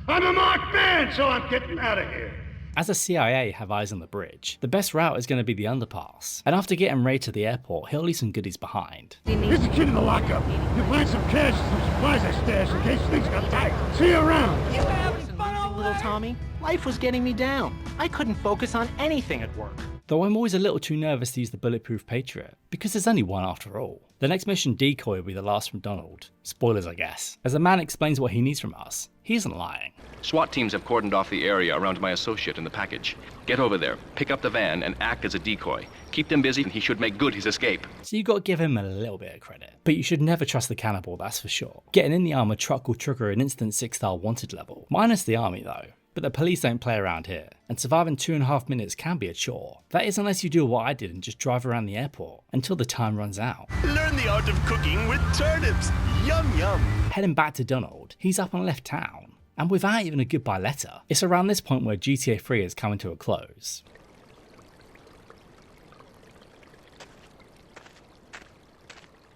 I'm a marked man, so I'm getting out of here. As the CIA have eyes on the bridge, the best route is going to be the underpass, and after getting Ray to the airport, he'll leave some goodies behind. Here's the kid in the lockup. You'll find some cash and some supplies I stashed in case things got tight. See you around. You having fun, little Tommy? Life was getting me down. I couldn't focus on anything at work. Though I'm always a little too nervous to use the Bulletproof Patriot, because there's only one after all. The next mission, Decoy, will be the last from Donald. Spoilers, I guess. As the man explains what he needs from us, he isn't lying. SWAT teams have cordoned off the area around my associate in the package. Get over there, pick up the van, and act as a decoy. Keep them busy, and he should make good his escape. So you got to give him a little bit of credit. But you should never trust the cannibal, that's for sure. Getting in the armoured truck will trigger an instant 6-star wanted level. Minus the army though. But the police don't play around here, and surviving 2.5 minutes can be a chore. That is unless you do what I did and just drive around the airport until the time runs out. Learn the art of cooking with turnips. Yum yum. Heading back to Donald, he's up and left town, and without even a goodbye letter. It's around this point where GTA 3 is coming to a close.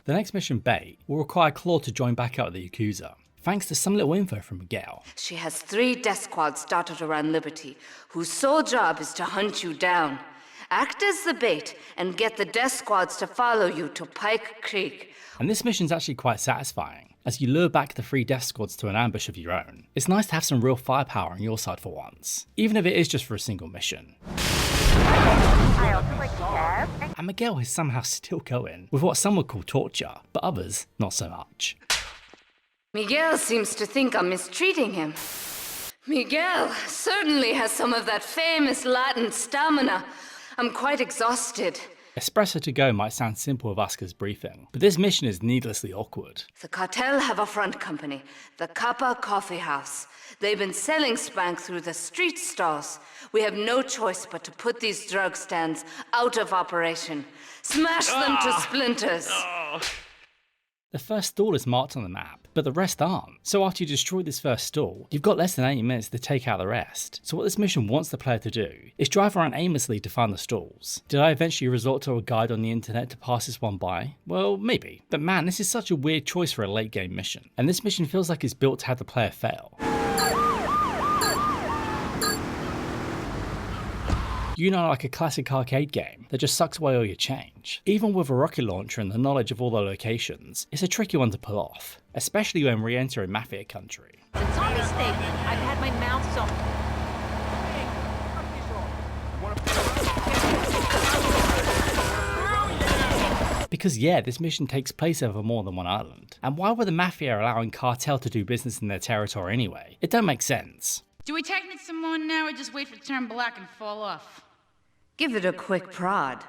The next mission, Bait, will require Claude to join back out with the Yakuza, thanks to some little info from Miguel. She has 3 death squads dotted around Liberty, whose sole job is to hunt you down. Act as the bait and get the death squads to follow you to Pike Creek. And this mission's actually quite satisfying, as you lure back the 3 death squads to an ambush of your own. It's nice to have some real firepower on your side for once, even if it is just for a single mission. And Miguel is somehow still going with what some would call torture, but others not so much. Miguel seems to think I'm mistreating him. Miguel certainly has some of that famous Latin stamina. I'm quite exhausted. Espresso to go might sound simple with Asuka's briefing, but this mission is needlessly awkward. The cartel have a front company, the Kappa Coffee House. They've been selling Spank through the street stalls. We have no choice but to put these drug stands out of operation. Smash them to splinters! The first stall is marked on the map, but the rest aren't. So after you destroy this first stall, you've got less than 80 minutes to take out the rest. So what this mission wants the player to do is drive around aimlessly to find the stalls. Did I eventually resort to a guide on the internet to pass this one by? Well, maybe. But man, this is such a weird choice for a late game mission. And this mission feels like it's built to have the player fail. You know, like a classic arcade game that just sucks away all your change. Even with a rocket launcher and the knowledge of all the locations, it's a tricky one to pull off, especially when re-entering Mafia country. It's a zombie statement. I've had my mouth so... Because yeah, this mission takes place over more than one island. And why were the Mafia allowing cartel to do business in their territory anyway? It don't make sense. Do we technic some more now or just wait for it to turn black and fall off? Give it a quick prod.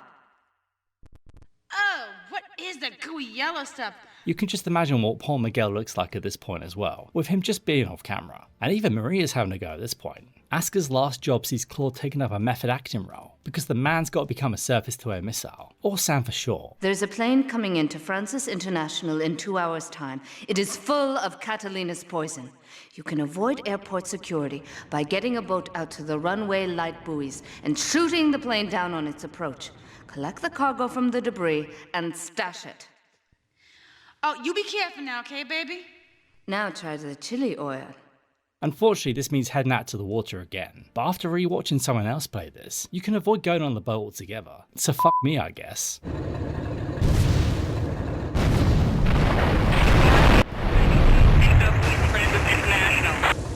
Oh, what is that gooey yellow stuff? You can just imagine what Paul Miguel looks like at this point as well, with him just being off camera. And even Maria's having a go at this point. Asuka's last job sees Claude taking up a method acting role, because the man's got to become a surface-to-air missile, or SAM for short. There's a plane coming into Francis International in 2 hours' time. It is full of Catalina's poison. You can avoid airport security by getting a boat out to the runway light buoys and shooting the plane down on its approach. Collect the cargo from the debris and stash it. Oh, you be careful now, okay, baby? Now try the chili oil. Unfortunately, this means heading out to the water again, but after rewatching someone else play this, you can avoid going on the boat altogether. So fuck me, I guess.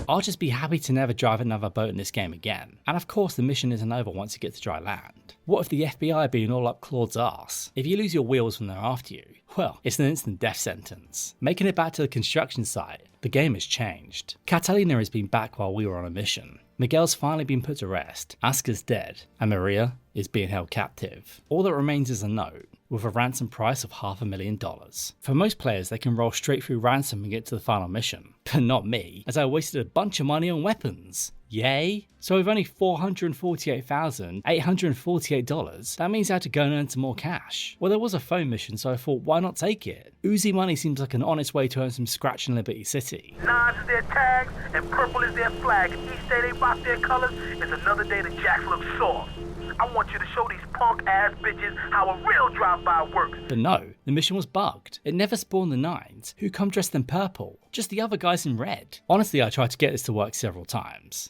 I'll just be happy to never drive another boat in this game again. And of course the mission isn't over once you get to dry land. What if the FBI are being all up Claude's arse? If you lose your wheels when they're after you, well, it's an instant death sentence. Making it back to the construction site, the game has changed. Catalina has been back while we were on a mission. Miguel's finally been put to rest, Asuka's dead, and Maria is being held captive. All that remains is a note, with a ransom price of $500,000. For most players, they can roll straight through ransom and get to the final mission. But not me, as I wasted a bunch of money on weapons. Yay! So with only $448,848, that means I had to go and earn some more cash. Well, there was a phone mission, so I thought, why not take it? Uzi money seems like an honest way to earn some scratch in Liberty City. Nines is their tags, and purple is their flag. If each day they rock their colors, it's another day the jacks look soft. I want you to show these punk-ass bitches how a real drive-by works. But no, the mission was bugged. It never spawned the nines, who come dressed in purple, just the other guys in red. Honestly, I tried to get this to work several times.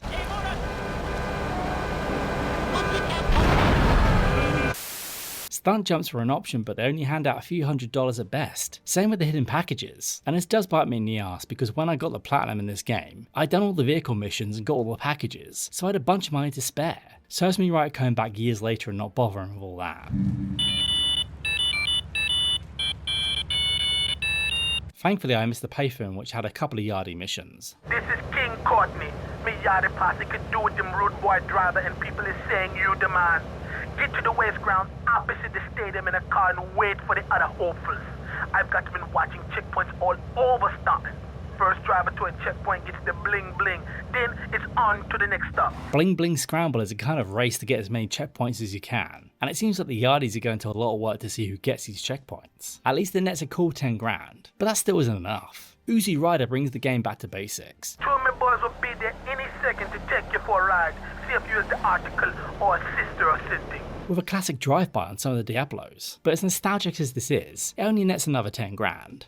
Stunt jumps were an option, but they only hand out a few $100s at best. Same with the hidden packages. And this does bite me in the ass, because when I got the platinum in this game, I'd done all the vehicle missions and got all the packages, so I had a bunch of money to spare. Serves me right coming back years later and not bothering with all that. Thankfully I missed the payphone, which had a couple of yardie missions. This is King Courtney. Me yardie posse could do with them rude boy driver and people is saying you the man. Get to the waste ground opposite the stadium in a car and wait for the other hopefuls. I've got been watching checkpoints all over Staunton. First driver to a checkpoint gets the bling bling, then it's on to the next stop. Bling bling scramble is a kind of race to get as many checkpoints as you can, and it seems like the yardies are going to a lot of work to see who gets these checkpoints. At least the net's a cool 10 grand, but that still isn't enough. Uzi Rider brings the game back to basics. Two of my boys will be there any second to take you for a ride, see if you're the article or a sister assisting. With a classic drive-by on some of the Diablos, but as nostalgic as this is, it only nets another 10 grand.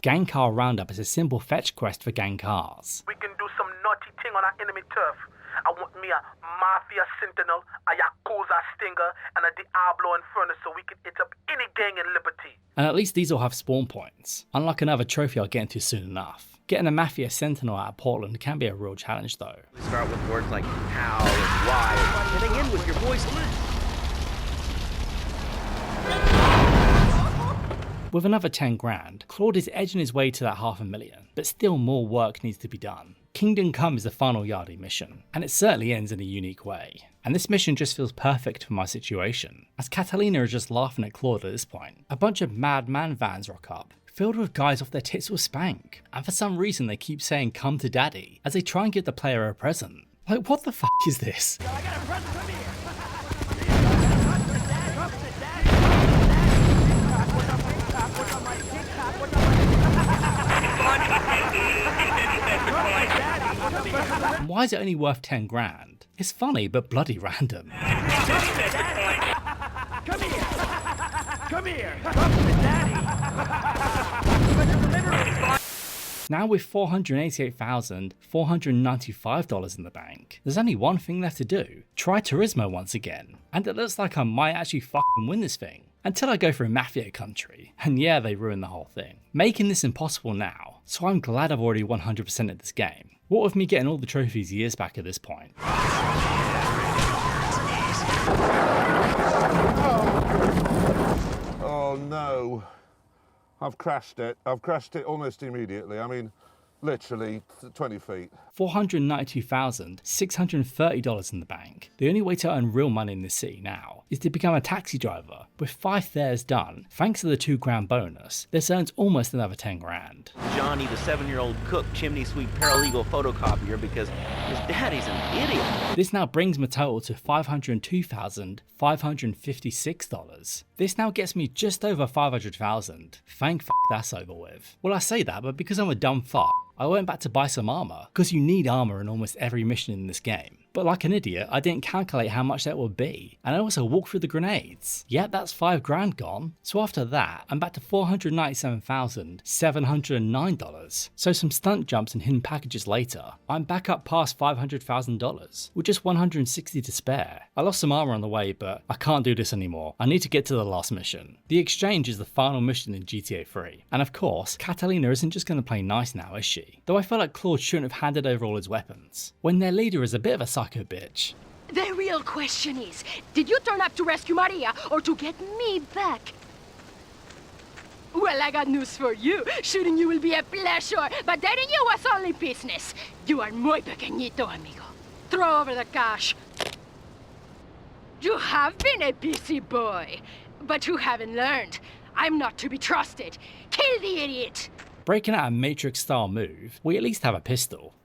Gang Car Roundup is a simple fetch quest for gang cars. We can do some naughty thing on our enemy turf. I want me a Mafia Sentinel, a Yakuza Stinger, and a Diablo Inferno so we can hit up any gang in Liberty. And at least these all have spawn points, unlike another trophy I'll get into soon enough. Getting a Mafia Sentinel out of Portland can be a real challenge though. We start with words like how and why, and then end with your voice. With another 10 grand, Claude is edging his way to that $500,000, but still more work needs to be done. Kingdom Come is the final yardie mission, and it certainly ends in a unique way. And this mission just feels perfect for my situation, as Catalina is just laughing at Claude at this point. A bunch of madman vans rock up, filled with guys off their tits with spank, and for some reason they keep saying "come to daddy" as they try and give the player a present. Like, what the fuck is this? And why is it only worth 10 grand? It's funny, but bloody random. Come here! Come here! Come to daddy! Now with $488,495 in the bank, there's only one thing left to do. Try Turismo once again. And it looks like I might actually fucking win this thing. Until I go through Mafia country, and yeah, they ruined the whole thing. Making this impossible now, so I'm glad I've already 100% at this game. What with me getting all the trophies years back at this point? Oh no. I've crashed it. I've crashed it almost immediately. I mean, literally 20 feet. $492,630 in the bank. The only way to earn real money in this city now is to become a taxi driver. With 5 fares done, thanks to the 2 grand bonus, this earns almost another 10 grand. Johnny, the 7-year-old cook, chimney sweep paralegal photocopier because his daddy's an idiot. This now brings my total to $502,556. This now gets me just over 500,000. Thank fuck that's over with. Well, I say that, but because I'm a dumb fuck, I went back to buy some armor, because you need armor in almost every mission in this game. But like an idiot, I didn't calculate how much that would be, and I also walked through the grenades. Yeah, that's 5 grand gone. So after that, I'm back to $497,709. So some stunt jumps and hidden packages later, I'm back up past $500,000, with just 160 to spare. I lost some armor on the way, but I can't do this anymore. I need to get to the last mission. The exchange is the final mission in GTA 3. And of course, Catalina isn't just going to play nice now, is she? Though I feel like Claude shouldn't have handed over all his weapons, when their leader is a bit of a psycho bitch. The real question is, did you turn up to rescue Maria or to get me back? Well, I got news for you. Shooting you will be a pleasure, but dating you was only business. You are muy pequeñito, amigo. Throw over the cash. You have been a busy boy, but you haven't learned. I'm not to be trusted. Kill the idiot! Breaking out a Matrix-style move, we at least have a pistol.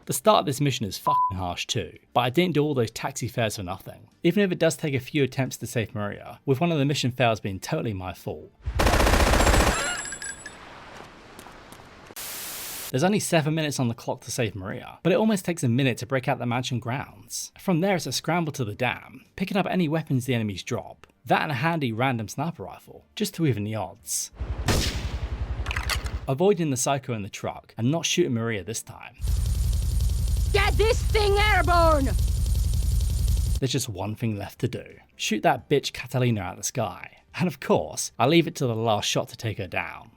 The start of this mission is fucking harsh too, but I didn't do all those taxi fares for nothing. Even if it does take a few attempts to save Maria, with one of the mission fails being totally my fault. There's only 7 minutes on the clock to save Maria, but it almost takes a minute to break out the mansion grounds. From there it's a scramble to the dam, picking up any weapons the enemies drop. That and a handy random sniper rifle, just to even the odds. Avoiding the psycho in the truck, and not shooting Maria this time. Get this thing airborne! There's just one thing left to do. Shoot that bitch Catalina out of the sky. And of course, I leave it to the last shot to take her down.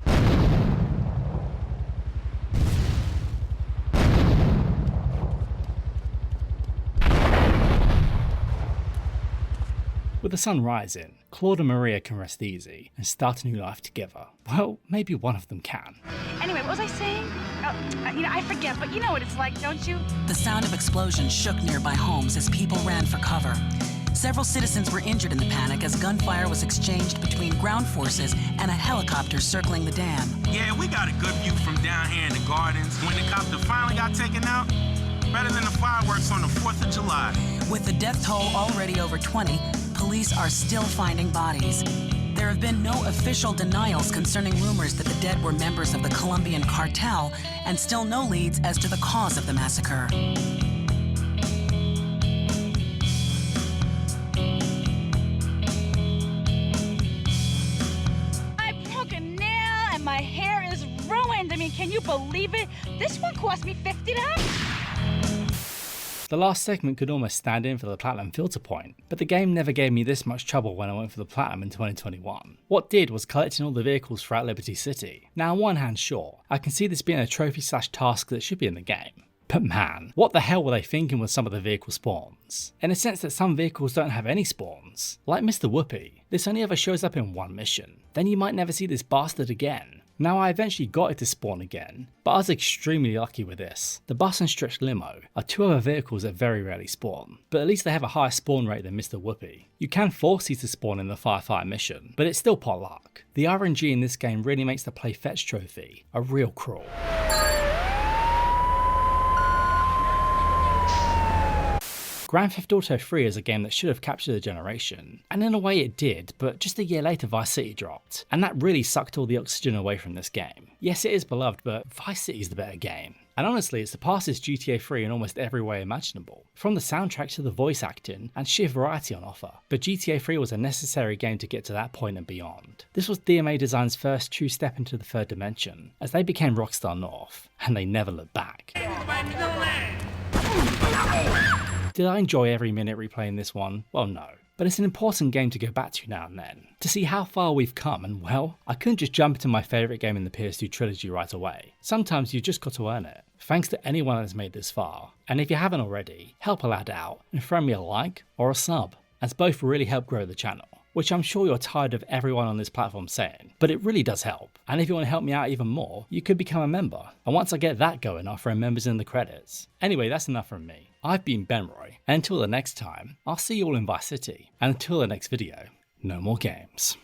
With the sun rising, Claude and Maria can rest easy and start a new life together. Well, maybe one of them can. Anyway, what was I saying? I forget, but you know what it's like, don't you? The sound of explosions shook nearby homes as people ran for cover. Several citizens were injured in the panic as gunfire was exchanged between ground forces and a helicopter circling the dam. Yeah, we got a good view from down here in the gardens. When the copter finally got taken out, better than the fireworks on the 4th of July. With the death toll already over 20, police are still finding bodies. There have been no official denials concerning rumors that the dead were members of the Colombian cartel, and still no leads as to the cause of the massacre. I broke a nail and my hair is ruined. I mean, can you believe it? This one cost me $50. The last segment could almost stand in for the platinum filter point, but the game never gave me this much trouble when I went for the platinum in 2021. What did was collecting all the vehicles throughout Liberty City. Now on one hand sure, I can see this being a trophy/task that should be in the game. But man, what the hell were they thinking with some of the vehicle spawns? In a sense that some vehicles don't have any spawns. Like Mr. Whoopi, this only ever shows up in one mission. Then you might never see this bastard again. Now I eventually got it to spawn again, but I was extremely lucky with this. The bus and stretch limo are two other vehicles that very rarely spawn, but at least they have a higher spawn rate than Mr. Whoopi. You can force these to spawn in the firefighter mission, but it's still pot luck. The RNG in this game really makes the play fetch trophy a real crawl. Grand Theft Auto 3 is a game that should have captured a generation, and in a way it did, but just a year later Vice City dropped, and that really sucked all the oxygen away from this game. Yes, it is beloved, but Vice City is the better game. And honestly, it surpasses GTA 3 in almost every way imaginable, from the soundtrack to the voice acting and sheer variety on offer. But GTA 3 was a necessary game to get to that point and beyond. This was DMA Design's first true step into the third dimension, as they became Rockstar North, and they never looked back. Did I enjoy every minute replaying this one? Well, no. But it's an important game to go back to now and then, to see how far we've come, and well, I couldn't just jump into my favourite game in the PS2 trilogy right away. Sometimes you've just got to earn it. Thanks to anyone that's made this far, and if you haven't already, help a lad out and throw me a like or a sub, as both really help grow the channel. Which I'm sure you're tired of everyone on this platform saying, but it really does help. And if you want to help me out even more, you could become a member. And once I get that going, I'll throw members in the credits. Anyway, that's enough from me. I've been Benroy, and until the next time, I'll see you all in Vice City. And until the next video, no more games.